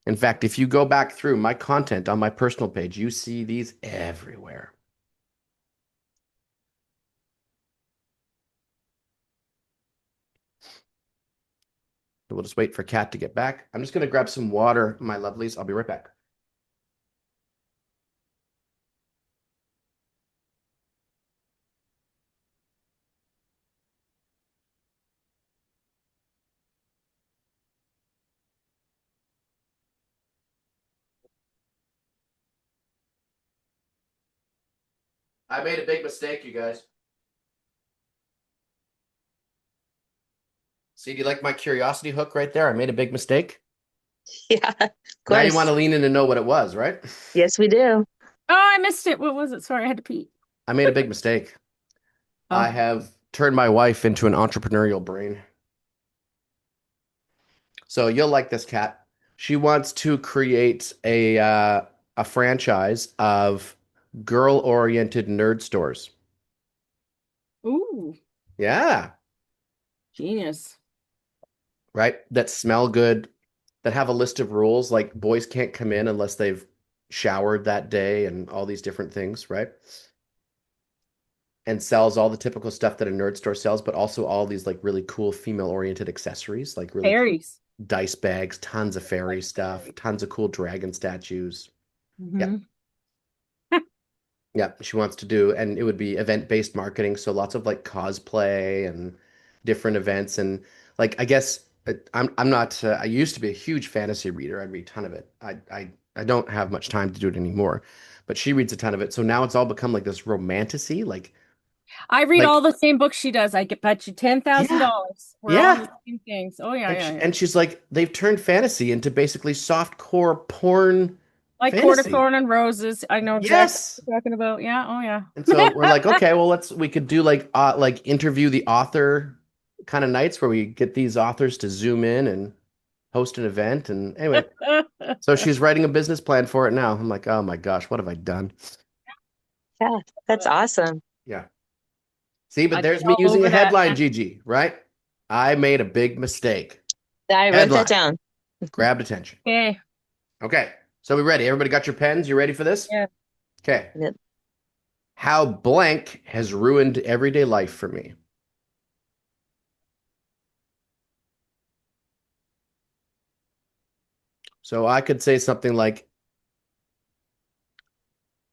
In fact, if you go back through my content on my personal page, you see these everywhere. We'll just wait for Kat to get back. I'm just going to grab some water, my lovelies. I'll be right back. I made a big mistake, you guys. See, do you like my curiosity hook right there? I made a big mistake. Yeah, of Now you want course. to lean in and know what it was, right? Yes, we do. Oh, I missed it. What was it? Sorry, I had to pee. I made a big mistake. I Oh. have turned my wife into an entrepreneurial brain. So you'll like this, Kat. She wants to create a franchise of girl-oriented nerd stores. Ooh, Yeah, genius. right. That smell good, that have a list of rules like boys can't come in unless they've showered that day and all these different things, right? And sells all the typical stuff that a nerd store sells, but also all these like really cool female-oriented accessories, like really cool Fairies. dice bags, tons of fairy stuff, tons of cool dragon statues. Yeah. Mm-hmm. Yeah, she wants to do, and it would be event-based marketing, so lots of like cosplay and different events, and like I guess I'm not. I used to be a huge fantasy reader. I'd read a ton of it. I don't have much time to do it anymore, but she reads a ton of it. So now it's all become like this romantasy, I read all like the same books she does. I get bet you yeah, $10,000. We're all yeah. the same things. Oh yeah, And yeah, yeah. she's like they've turned fantasy into basically soft core porn Like Court of fantasy. Thorn and Roses. I know exactly Yes. what you're talking about. Yeah. Oh yeah. And so we're like, okay, well, we could do like interview the author kind of nights where we get these authors to zoom in and host an event. And anyway, so she's writing a business plan for it now. I'm like, oh my gosh, what have I done? Yeah, that's awesome. Yeah. See, but I'd be there's me all using a over that. headline, Gigi, right? I made a big mistake. I wrote that Headline, down. grabbed attention. Okay. Okay, so we ready? Everybody got your pens? You ready for this? Yeah. Okay. Yep. How blank has ruined everyday life for me. So I could say something like,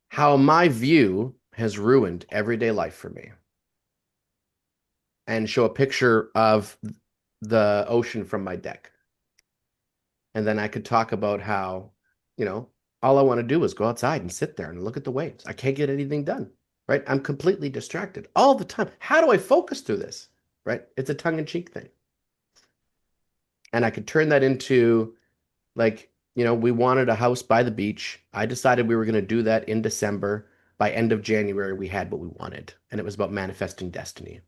how my view has ruined everyday life for me, and show a picture of the ocean from my deck. And then I could talk about how, you know, all I want to do is go outside and sit there and look at the waves. I can't get anything done, right? I'm completely distracted all the time. How do I focus through this, right? It's a tongue-in-cheek thing. And I could turn that into like, we wanted a house by the beach. I decided we were going to do that in December. By end of January, we had what we wanted. And it was about manifesting destiny.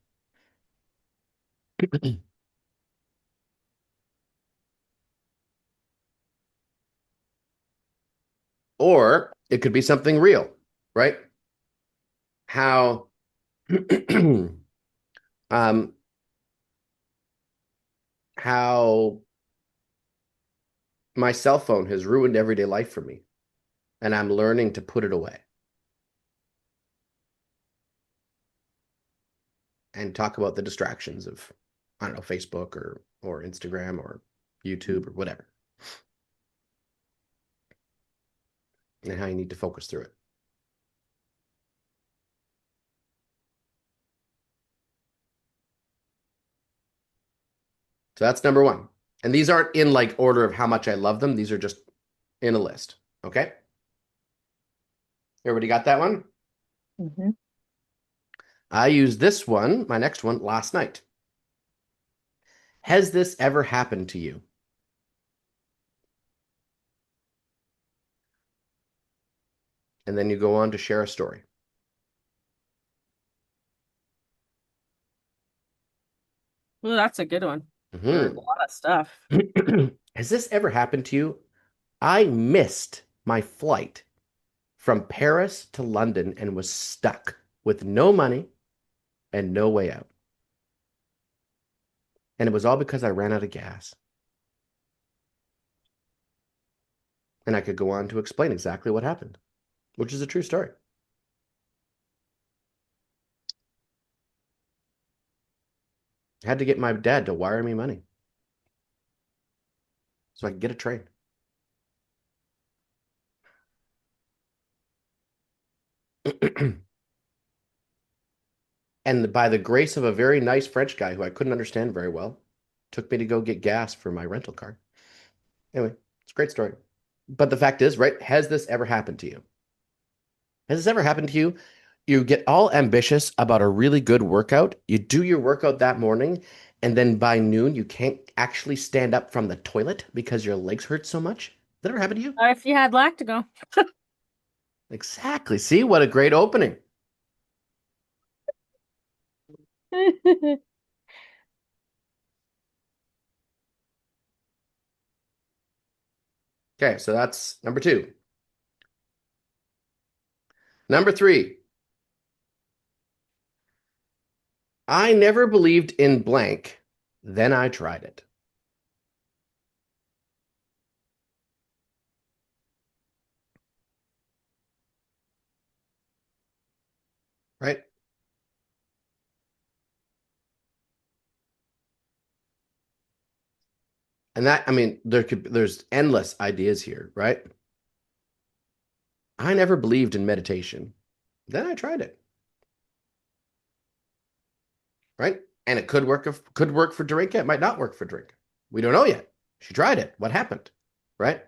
Or it could be something real, right? How um how my cell phone has ruined everyday life for me, and I'm learning to put it away. And talk about the distractions of, I don't know, Facebook or Instagram or YouTube or whatever, and how you need to focus through it. So that's number one. And these aren't in like order of how much I love them. These are just in a list. Okay. Everybody got that one? Hmm. I used this one, my next one, last night. Has this ever happened to you? And then you go on to share a story. Well, that's a good one. There's a Mhm. lot of stuff. Has this ever happened to you? I missed my flight from Paris to London and was stuck with no money and no way out. And it was all because I ran out of gas. And I could go on to explain exactly what happened, which is a true story. I had to get my dad to wire me money. so I can get a train. And by the grace of a very nice French guy who I couldn't understand very well, took me to go get gas for my rental car. Anyway, it's a great story. But the fact is, right, has this ever happened to you? Has this ever happened to you? You get all ambitious about a really good workout. You do your workout that morning, and then by noon, you can't actually stand up from the toilet because your legs hurt so much. Has that ever happened to you? If you had lactigo. Exactly. See, what a great opening. Okay, so that's number two. Number three, I never believed in blank, then I tried it. Right? And that, I mean, there's endless ideas here, right? I never believed in meditation. Then I tried it, right? And it could work for Drink. It might not work for Drink. We don't know yet. She tried it. What happened? Right?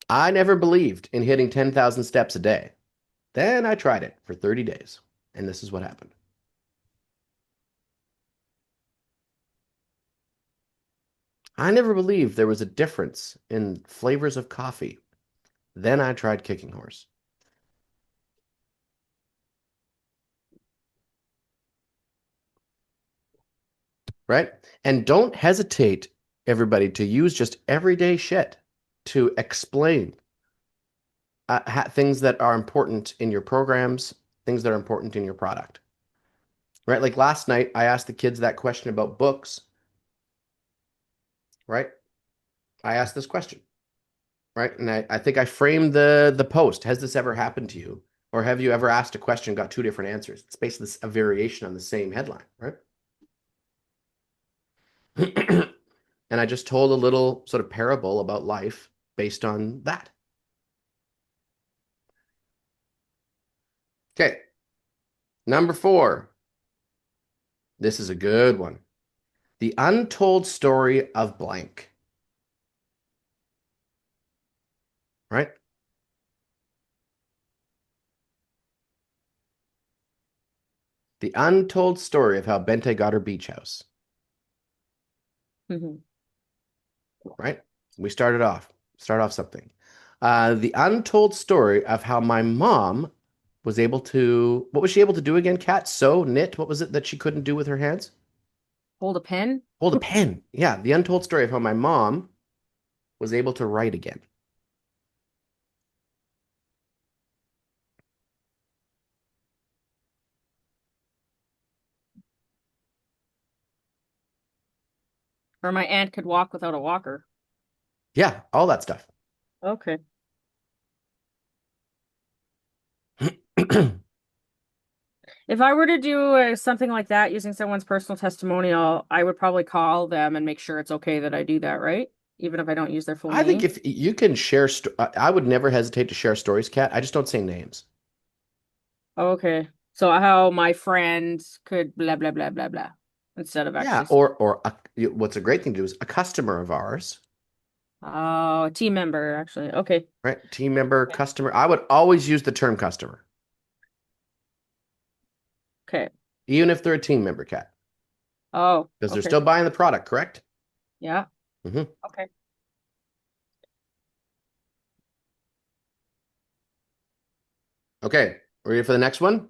I never believed in hitting 10,000 steps a day. Then I tried it for 30 days. And this is what happened. I never believed there was a difference in flavors of coffee. Then I tried Kicking Horse. Right? And don't hesitate, everybody, to use just everyday shit to explain things that are important in your programs, things that are important in your product. Right? Like last night, I asked the kids that question about books. Right? I asked this question. Right? And I think I framed the post. Has this ever happened to you? Or have you ever asked a question, got two different answers? It's basically a variation on the same headline, right? And I just told a little sort of parable about life based on that. Okay. Number four. This is a good one. The untold story of blank. Right? The untold story of how Bente got her beach house. Mhm. Right? We start off something. The untold story of how my mom was able to, what was she able to do again, Kat? Sew, knit? What was it that she couldn't do with her hands? Hold a pen. Hold a pen. Yeah, the untold story of how my mom was able to write again. Or my aunt could walk without a walker. Yeah, all that stuff. Okay. If I were to do something like that using someone's personal testimonial, I would probably call them and make sure it's okay that I do that, right? Even if I don't use their full I think name. if you can share, I would never hesitate to share stories, Kat. I just don't say names. Okay. So how my friend could blah blah blah blah blah instead of Yeah, actually. or what's a great thing to do is a customer of ours, Oh, a team member actually. Okay. right? Team member, customer. I would always use the term customer, Okay. even if they're a team member, Kat, Oh, because they're okay. still buying the product, correct? Yeah. Hmm. Okay. Okay, ready for the next one?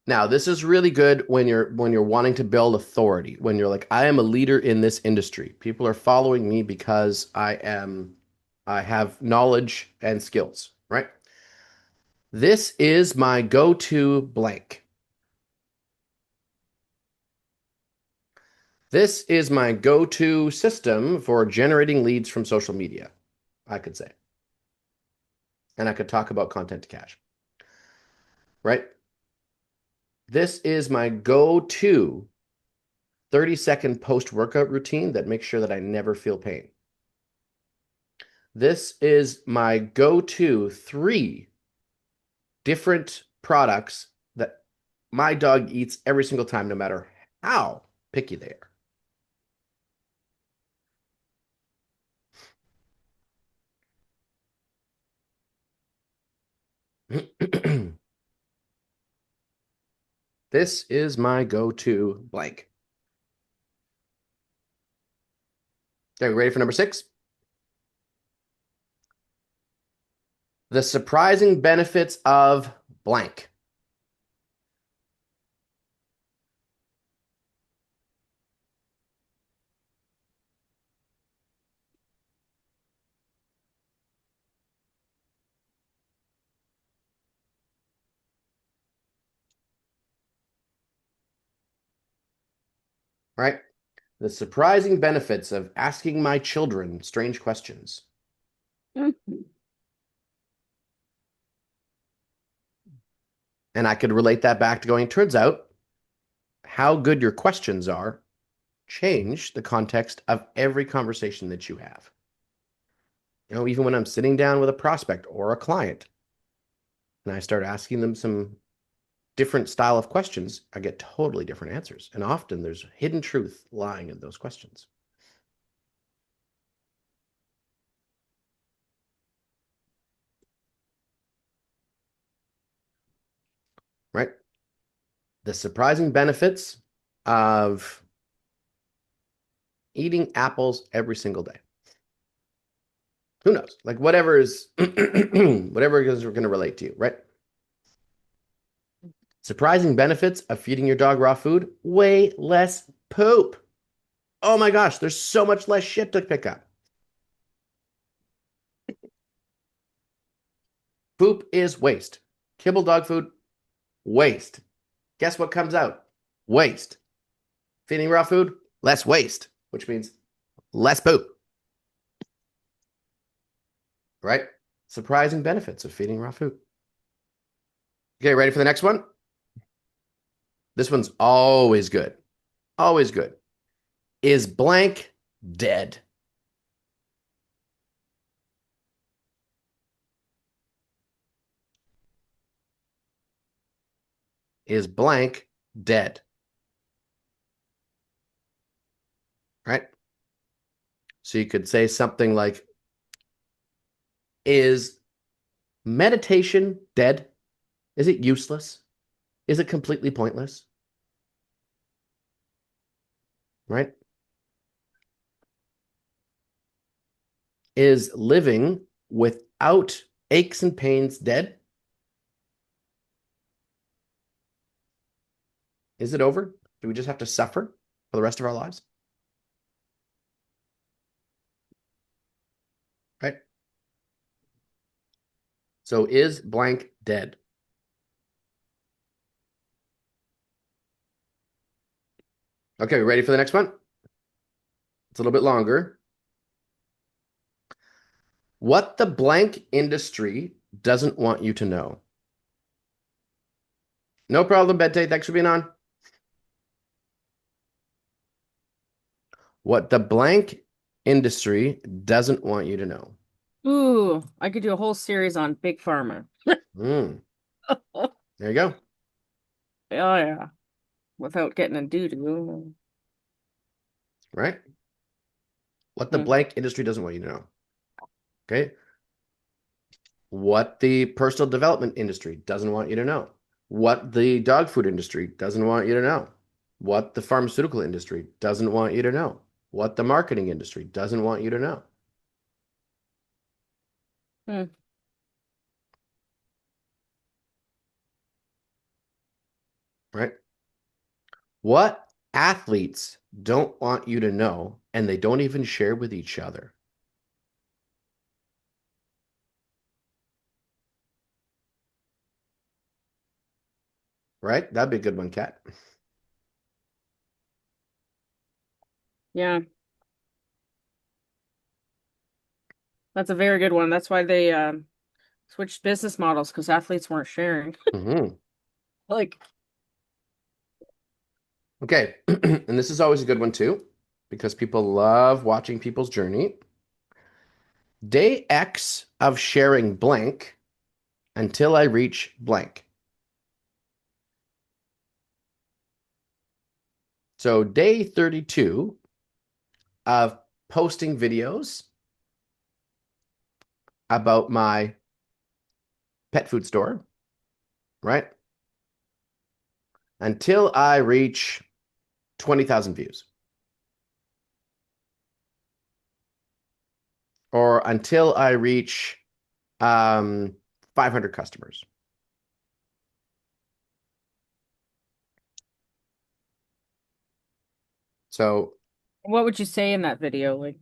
Now, this is really good when you're wanting to build authority, when you're like, I am a leader in this industry. People are following me because I have knowledge and skills, right? This is my go-to blank. This is my go-to system for generating leads from social media, I could say. And I could talk about content to cash, right? This is my go-to 30-second post-workout routine that makes sure that I never feel pain. This is my go-to 3 different products that my dog eats every single time, no matter how picky they are. This is my go-to blank. Okay, ready for number 6? The surprising benefits of blank. Right? The surprising benefits of asking my children strange questions. And I could relate that back to going, turns out how good your questions are change the context of every conversation that you have. Even when I'm sitting down with a prospect or a client and I start asking them some different style of questions, I get totally different answers. And often there's hidden truth lying in those questions. Right? The surprising benefits of eating apples every single day. Who knows? Like whatever is whatever it is we're going to relate to you, right? Surprising benefits of feeding your dog raw food, way less poop. Oh my gosh, there's so much less shit to pick up. Poop is waste. Kibble dog food, waste. Guess what comes out? Waste. Feeding raw food, less waste, which means less poop. Right? Surprising benefits of feeding raw food. Okay, ready for the next one? This one's always good. Always good. Is blank dead? Is blank dead? Right? So you could say something like, is meditation dead? Is it useless? Is it completely pointless? Right? Is living without aches and pains dead? Is it over? Do we just have to suffer for the rest of our lives? Right? So is blank dead? Okay, ready for the next one? It's a little bit longer. What the blank industry doesn't want you to know. No problem, Bente. Thanks for being on. What the blank industry doesn't want you to know. Ooh, I could do a whole series on Big Pharma. Mm, there you go. Oh yeah, without getting a doo-doo. Right? What the blank industry doesn't want you to know. Okay. What the personal development industry doesn't want you to know. What the dog food industry doesn't want you to know. What the pharmaceutical industry doesn't want you to know. What the marketing industry doesn't want you to know. Hmm. Right? What athletes don't want you to know and they don't even share with each other. Right? That'd be a good one, Kat. Yeah, that's a very good one. That's why they switched business models because athletes weren't sharing. Mm-hmm. Like, Okay, and this is always a good one too, because people love watching people's journey. Day X of sharing blank until I reach blank. So day 32 of posting videos about my pet food store, right? Until I reach 20,000 views. Or until I reach 500 customers. So What would you say in that video? Like,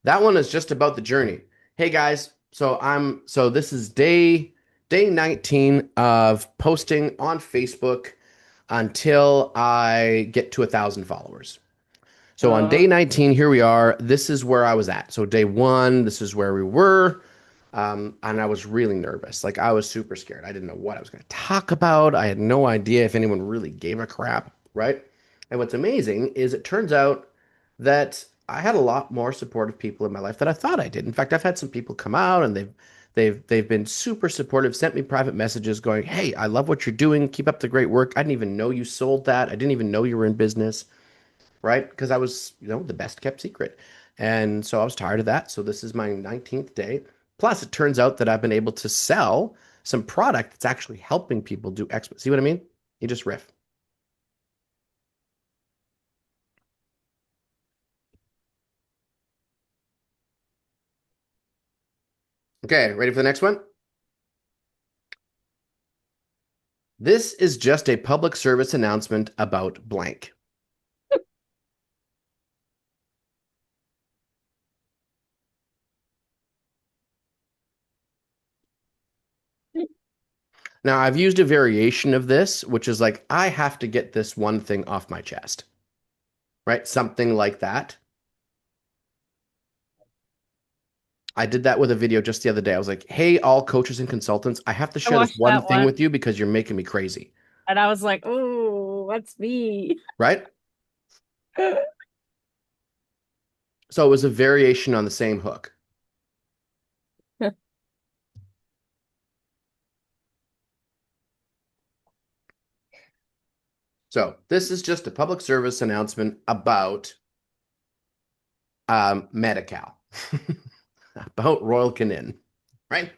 that one is just about the journey. Hey guys, so this is day 19 of posting on Facebook until I get to 1,000 followers. So on day 19, here we are. This is where I was at. So day one, this is where we were. And I was really nervous. Like I was super scared. I didn't know what I was going to talk about. I had no idea if anyone really gave a crap, right? And what's amazing is it turns out that I had a lot more supportive people in my life than I thought I did. In fact, I've had some people come out and they've been super supportive, sent me private messages going, "Hey, I love what you're doing. Keep up the great work. I didn't even know you sold that. I didn't even know you were in business." Right? Because I was, the best kept secret. And so I was tired of that. So this is my 19th day. Plus, it turns out that I've been able to sell some product that's actually helping people do X. See what I mean? You just riff. Okay, ready for the next one? This is just a public service announcement about blank. Now, I've used a variation of this, which is like, I have to get this one thing off my chest, right? Something like that. I did that with a video just the other day. I was like, hey, all coaches and consultants, I have to I share this watched one that thing one with you because you're making me crazy, and I was like, "Oh, that's me." right? So it was a variation on the same hook. So this is just a public service announcement about Medi-Cal, about Royal Canin, right?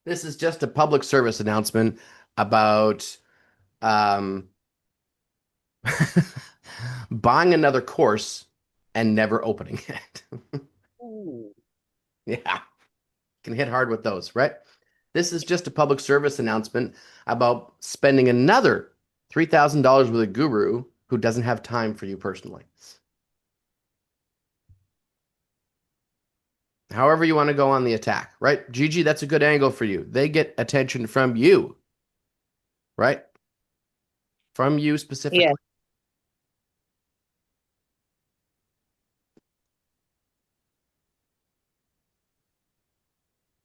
This is just a public service announcement about um, buying another course and never opening it. Ooh. Yeah, can hit hard with those, right? This is just a public service announcement about spending another $3,000 with a guru who doesn't have time for you personally. However you want to go on the attack, right? Gigi, that's a good angle for you. They get attention from you, right? From you Yeah. specifically.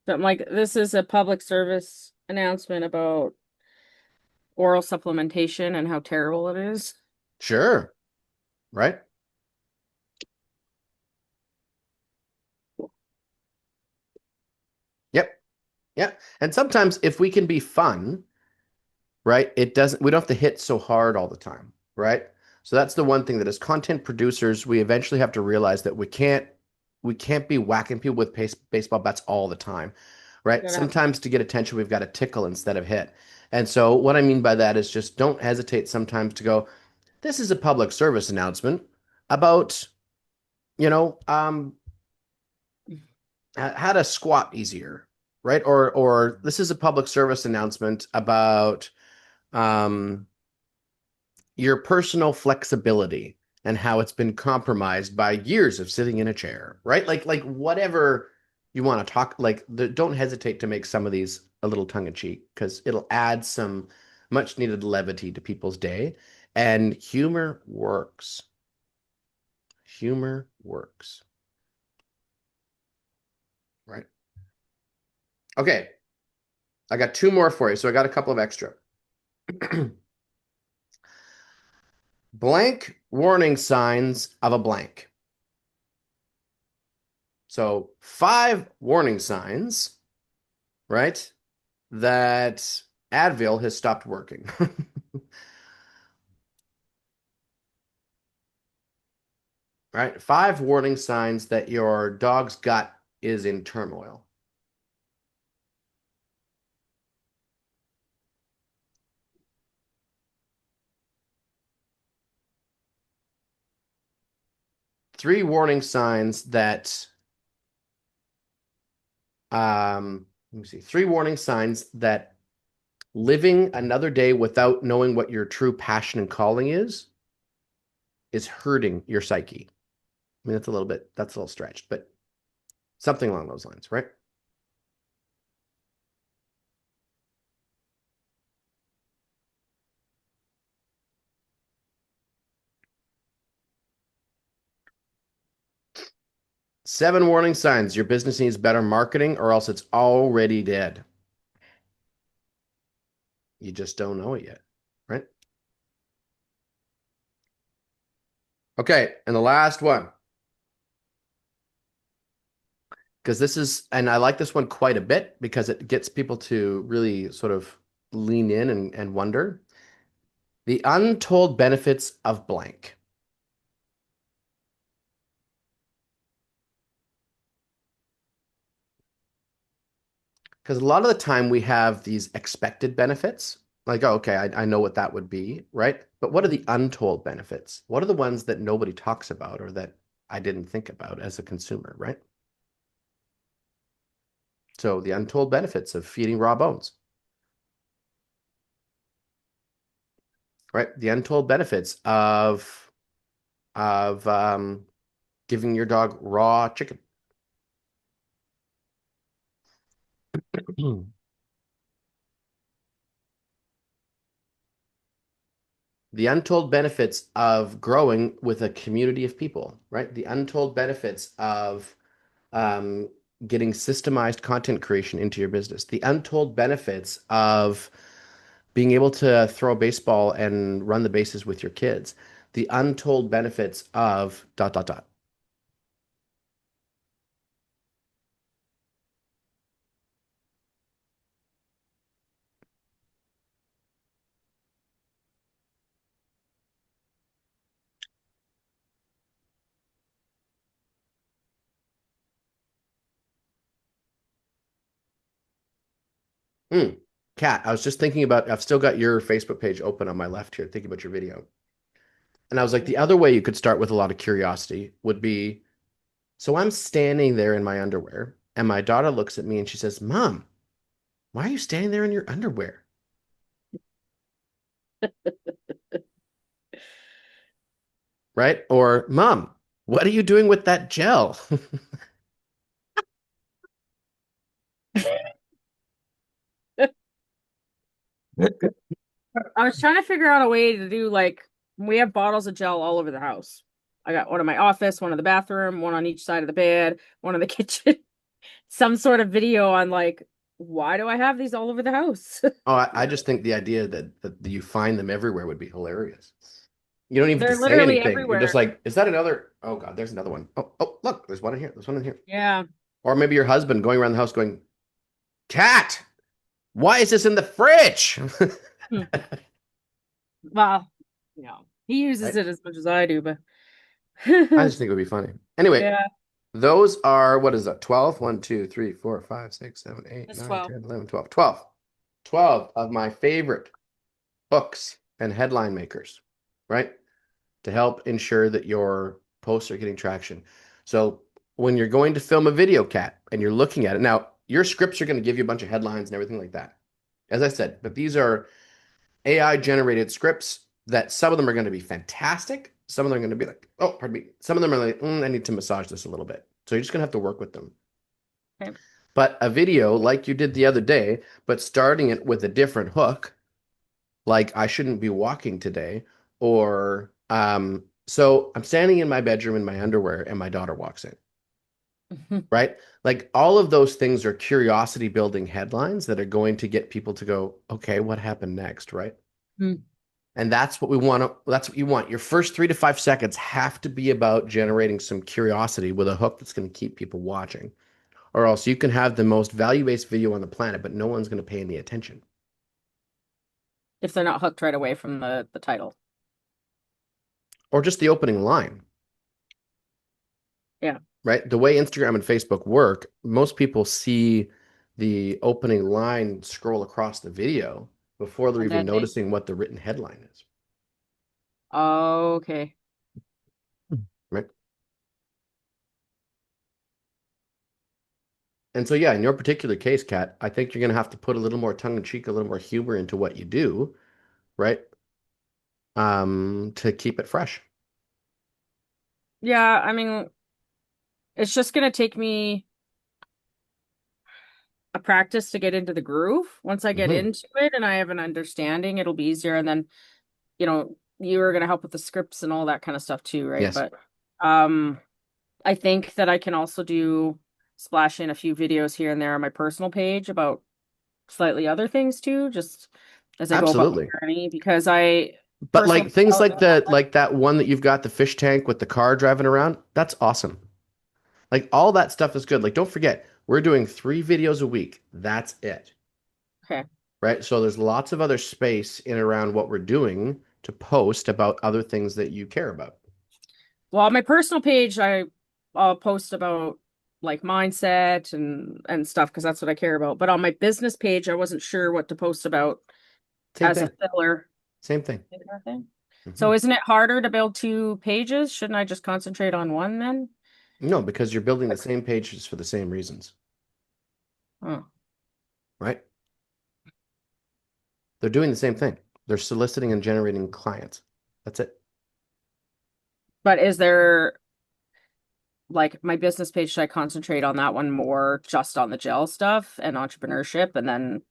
So I'm like, this is a public service announcement about oral supplementation and how terrible it is. Sure, right? Yep, yep. And sometimes if we can be fun, right? We don't have to hit so hard all the time, right? So that's the one thing that as content producers, we eventually have to realize that we can't be whacking people with baseball bats all the time, right? Gotta have Sometimes to get attention, we've got to tickle instead of hit. And so what I mean by that is just don't hesitate sometimes to go, this is a public service announcement about, you know, how to squat easier, right? Or this is a public service announcement about um your personal flexibility and how it's been compromised by years of sitting in a chair, right? Like whatever you want to talk, don't hesitate to make some of these a little tongue in cheek because it'll add some much needed levity to people's day. And humor works. Humor works, right? Okay, I got two more for you, so I got a couple of extra. Blank warning signs of a blank. So 5 warning signs, right? That Advil has stopped working. Right? 5 warning signs that your dog's gut is in turmoil. Three warning signs that let me see. 3 warning signs that living another day without knowing what your true passion and calling is hurting your psyche. I mean, that's a little stretched, but something along those lines, right? Seven warning signs your business needs better marketing or else it's already dead. You just don't know it yet, right? Okay, and the last one, because this is, and I like this one quite a bit because it gets people to really sort of lean in and wonder the untold benefits of blank. Because a lot of the time we have these expected benefits, like, oh, okay, I know what that would be, right? But what are the untold benefits? What are the ones that nobody talks about or that I didn't think about as a consumer, right? So the untold benefits of feeding raw bones, right? The untold benefits of giving your dog raw chicken. The untold benefits of growing with a community of people, right? The untold benefits of um, getting systemized content creation into your business. The untold benefits of being able to throw a baseball and run the bases with your kids. The untold benefits of dot dot dot. Hmm. Kat, I was just thinking about, I've still got your Facebook page open on my left here, thinking about your video. And I was like, the other way you could start with a lot of curiosity would be, so I'm standing there in my underwear, and my daughter looks at me and she says, Mom, why are you standing there in your underwear? Right? Or, Mom, what are you doing with that gel? I was trying to figure out a way to do like we have bottles of gel all over the house. I got one in my office, one in the bathroom, one on each side of the bed, one in the kitchen. Some sort of video on like, why do I have these all over the house? Oh, I just think the idea that you find them everywhere would be hilarious. You don't even have They're to say literally anything. You're just everywhere. like, is that another? Oh God, there's another one. Oh, look, there's one in here. There's one in here. Yeah. Or maybe your husband going around the house going, Cat, why is this in the fridge? Hmm. Well, he uses Right? it as much as I do, but I just think it would be funny. Anyway, yeah, those are, what is that? 12? 1, 2, 3, 4, 5, 6, 7, 8, it's 9, 12. 10, 11, 12. 12. 12 of my favorite hooks and headline makers, right? To help ensure that your posts are getting traction. So when you're going to film a video, Cat, and you're looking at it, now your scripts are going to give you a bunch of headlines and everything like that. As I said, but these are AI generated scripts that some of them are going to be fantastic. Some of them are going to be like, oh, pardon me. Some of them are like, I need to massage this a little bit. So you're just going to have to work with them. Okay. But a video like you did the other day, but starting it with a different hook, like I shouldn't be walking today, or so I'm standing in my bedroom in my underwear and my daughter walks in, right? Like all of those things are curiosity building headlines that are going to get people to go, okay, what happened next, right? Hmm. And that's what we want to, that's what you want. Your first 3 to 5 seconds have to be about generating some curiosity with a hook that's going to keep people watching. Or else you can have the most value-based video on the planet, but no one's going to pay any attention. If they're not hooked right away from the title. Or just the opening line. Yeah. Right? The way Instagram and Facebook work, most people see the opening line scroll across the video before they're And even then they, noticing what the written headline is. okay. Right? And so, yeah, in your particular case, Kat, I think you're going to have to put a little more tongue in cheek, a little more humor into what you do, right? To keep it fresh. Yeah, I mean, it's just gonna take me a practice to get into the groove. Once I get Hmm. into it and I have an understanding, it'll be easier. And then, you are gonna help with the scripts and all that kind of stuff too, right? Yes, But I think that I can also splash in a few videos here and there on my personal page about slightly other things too, just as I go about my absolutely. journey, because I But personal like things like development, that one that you've got the fish tank with the car driving around, that's awesome. Like all that stuff is good. Like don't forget, we're doing 3 videos a week. That's it. okay. Right? So there's lots of other space in and around what we're doing to post about other things that you care about. Well, on my personal page, I'll post about like mindset and stuff because that's what I care about. But on my business page, I wasn't sure what to post about Same as a thing. filler. Same thing. Kind of thing. Hmm. So isn't it harder to build 2 pages? Shouldn't I just concentrate on one then? No, because you're building the same pages for the same reasons, Oh. right? They're doing the same thing. They're soliciting and generating clients. That's it. But is there like my business page, should I concentrate on that one more just on the gel stuff and entrepreneurship and then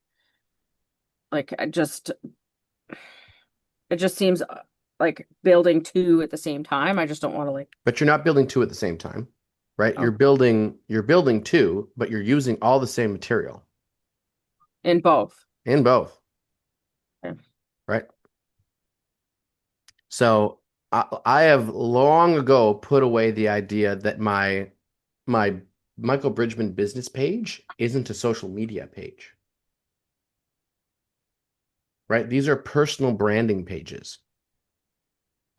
like it just seems like building 2 at the same time. I just don't want to like But you're not building two at the same time, right? oh, You're building two, but you're using all the same material in both. in both, Okay. right? So I have long ago put away the idea that my Michael Bridgman business page isn't a social media page, right? These are personal branding pages.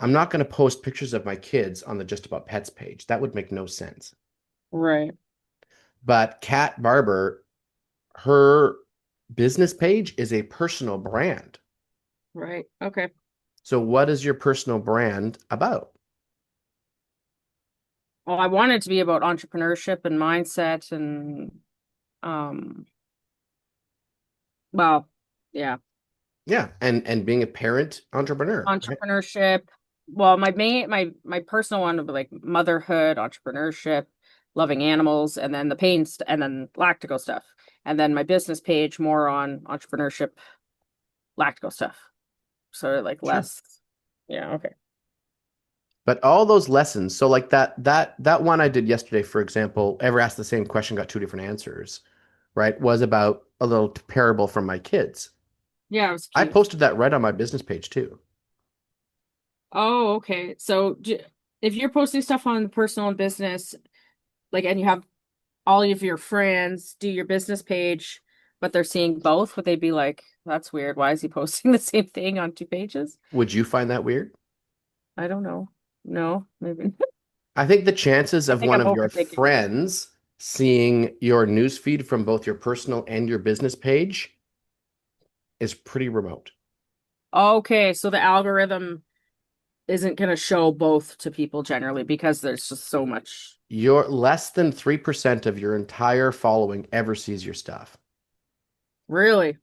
I'm not going to post pictures of my kids on the Just About Pets page. That would make no sense. Right. But Kat Barber, her business page is a personal brand. Right. Okay. So what is your personal brand about? Well, I want it to be about entrepreneurship and mindset and um well, yeah, Yeah, and being a parent entrepreneur, right? entrepreneurship. Well, my personal one would be like motherhood, entrepreneurship, loving animals, and then the and then lactical stuff. And then my business page more on entrepreneurship, lactical stuff. So like Sure. less. Yeah, okay. But all those lessons, so like that one I did yesterday, for example, ever asked the same question, got 2 different answers, right? Was about a little parable from my kids. Yeah, it was I cute. posted that right on my business page too. Oh, okay. So if you're posting stuff on the personal and business, like, and you have all of your friends do your business page, but they're seeing both, would they be like, that's weird. Why is he posting the same thing on 2 pages? Would you find that weird? I don't know. No, maybe. I think the chances I of think one I'm of your overthinking it. friends seeing your newsfeed from both your personal and your business page is pretty remote. Okay, so the algorithm isn't going to show both to people generally because there's just so much. Your less than 3% of your entire following ever sees your stuff. Really?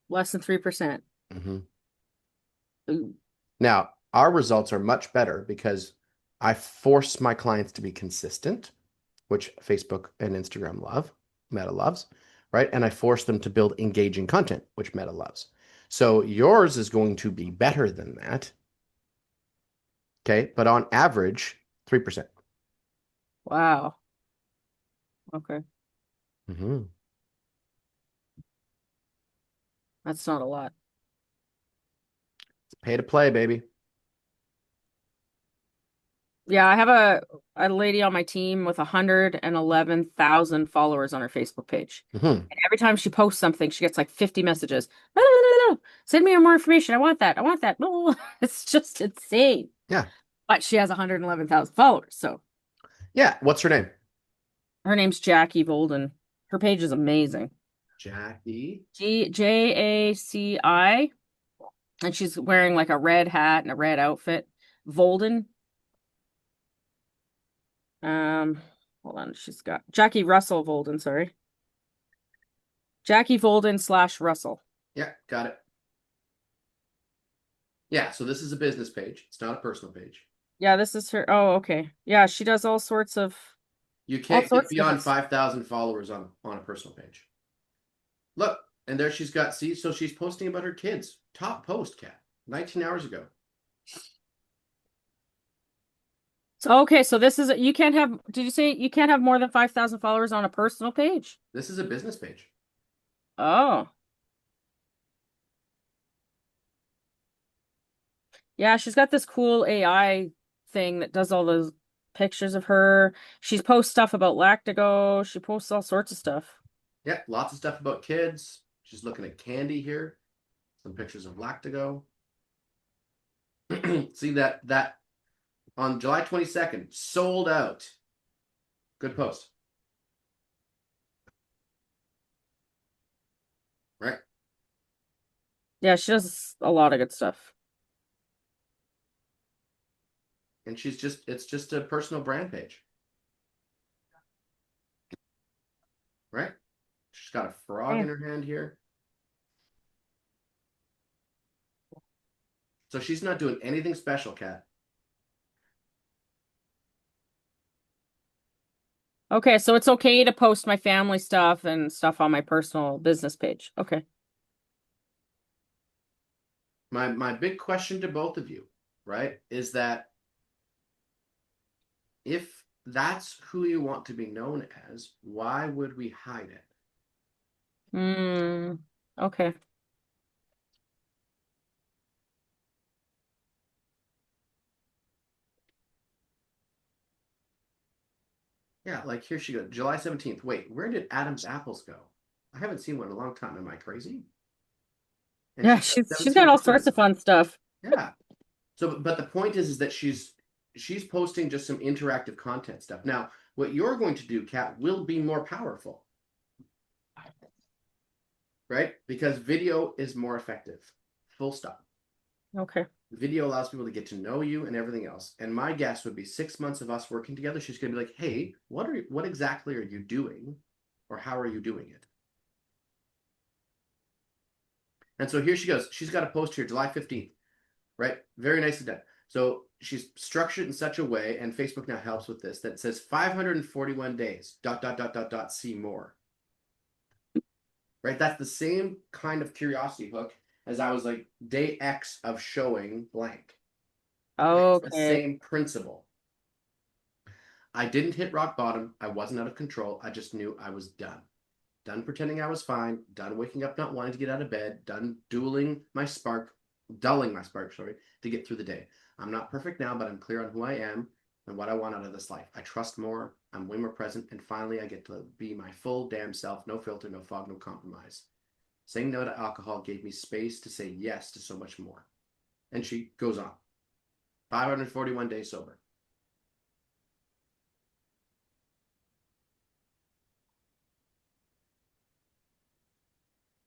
Less than 3%. Hmm. Ooh. Now, our results are much better because I force my clients to be consistent, which Facebook and Instagram love, Meta loves, right? And I force them to build engaging content, which Meta loves. So yours is going to be better than that. Okay. But on average, 3%. Wow. Okay. Mm-hmm. That's not a lot. Pay to play, baby. Yeah, I have a lady on my team with 111,000 followers on her Facebook page. Hmm. And every time she posts something, she gets like 50 messages. Send me more information. I want that. I want that. It's just insane. Yeah. But she has 111,000 followers. So Yeah. What's her name? her name's Jackie Volden. Her page is amazing. Jackie. Jaci. And she's wearing like a red hat and a red outfit. Volden. Hold on. She's got Jackie Russell Volden, sorry. Jackie Volden / Russell. Yeah, got it. Yeah, so this is a business page. It's not a personal page. Yeah, this is her. Oh, okay. Yeah, she does all sorts of You can't get beyond different. 5,000 followers on a personal page. Look, and there she's got, see, so she's posting about her kids. Top post, Kat, 19 hours ago. So okay, so this is you can't have. Did you say you can't have more than 5,000 followers on a personal page? This is a business page. Oh, yeah, she's got this cool AI thing that does all those pictures of her. She posts stuff about Lactigo. She posts all sorts of stuff. Yeah, lots of stuff about kids. She's looking at candy here. Some pictures of Lactigo. See that on July 22nd, sold out. Good post. Right? Yeah, she does a lot of good stuff. And it's just a personal brand page. Right? She's got a frog in her hand here. So she's not doing anything special, Kat. Okay, so it's okay to post my family stuff and stuff on my personal business page. Okay. My big question to both of you, right, is that if that's who you want to be known as, why would we hide it? Okay. Yeah, like here she goes, July 17th. Wait, where did Adam's apples go? I haven't seen one in a long time. Am I crazy? And Yeah, she's got she's got 17 all sorts comments of on it. fun stuff. Yeah. So, but the point is that she's posting just some interactive content stuff. Now, what you're going to do, Kat, will be more powerful, right? Because video is more effective. Full stop. Okay. Video allows people to get to know you and everything else. And my guess would be 6 months of us working together. She's going to be like, "Hey, what exactly are you doing, or how are you doing it?" And so here she goes. She's got a post here, July 15th, right? Very nicely done. So she's structured in such a way, and Facebook now helps with this, that says 541 days, dot, dot, dot, dot, dot, see more. Right? That's the same kind of curiosity hook as I was like, day X of showing blank. It's the Okay. same principle. I didn't hit rock bottom. I wasn't out of control. I just knew I was done. Done pretending I was fine. Done waking up not wanting to get out of bed. Done dulling my spark, to get through the day. I'm not perfect now, but I'm clear on who I am and what I want out of this life. I trust more. I'm way more present. And finally, I get to be my full damn self. No filter, no fog, no compromise. Saying no to alcohol gave me space to say yes to so much more. And she goes on. 541 days sober.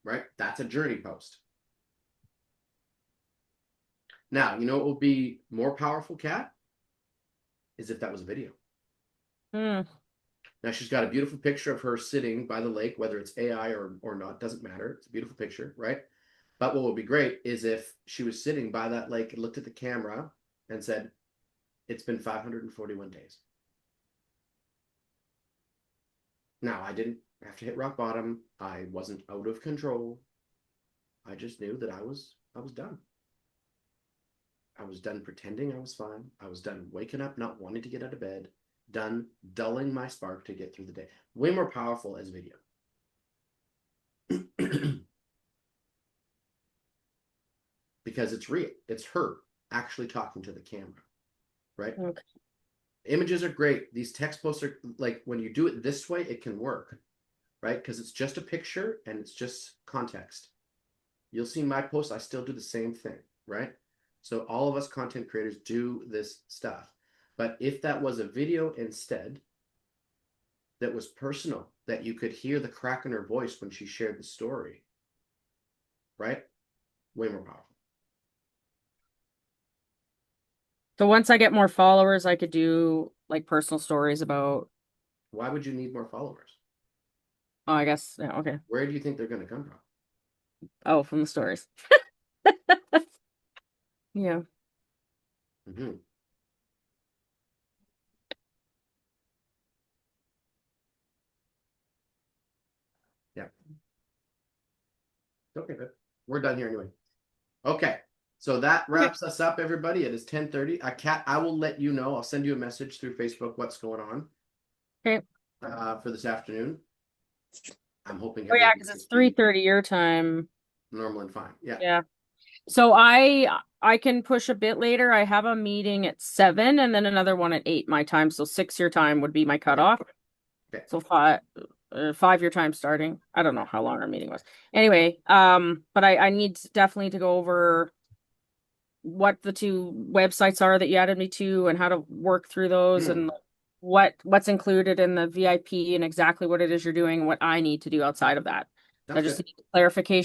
Right? That's a journey post. Now, you know what would be more powerful, Kat? Is if that was a video. Hmm. Now she's got a beautiful picture of her sitting by the lake, whether it's AI or not, doesn't matter. It's a beautiful picture, right? But what would be great is if she was sitting by that lake and looked at the camera and said, "It's been 541 days. Now, I didn't have to hit rock bottom. I wasn't out of control. I just knew that I was done. I was done pretending I was fine. I was done waking up not wanting to get out of bed. Done dulling my spark to get through the day." Way more powerful as video. because it's real. It's her actually talking to the camera, right? Okay. Images are great. These text posts are like, when you do it this way, it can work, right? Because it's just a picture and it's just context. You'll see my posts, I still do the same thing, right? So all of us content creators do this stuff. But if that was a video instead, that was personal, that you could hear the crack in her voice when she shared the story, right? Way more powerful. So once I get more followers, I could do like personal stories about, Why would you need more followers? oh, I guess, yeah, okay. Where do you think they're going to come from? Oh, from the stories. Yeah. Mm-hmm. Yeah. Okay, but we're done here anyway. Okay. So that wraps us up, everybody. It is 10:30. I will let you know. I'll send you a message through Facebook what's going on Okay. for this afternoon. I'm hoping Oh yeah, everything's because it's just be 3:30 your time. normal and fine. Yeah. Yeah. So I can push a bit later. I have a meeting at 7 and then another one at 8 my time. So 6 your time would be my cutoff. Okay. So 5 your time starting. I don't know how long our meeting was. Anyway, but I need definitely to go over what the two websites are that you added me to and how to work through those and what's included in the VIP and exactly what it is you're doing, what I need to do outside of that. I Sounds just good. need clarification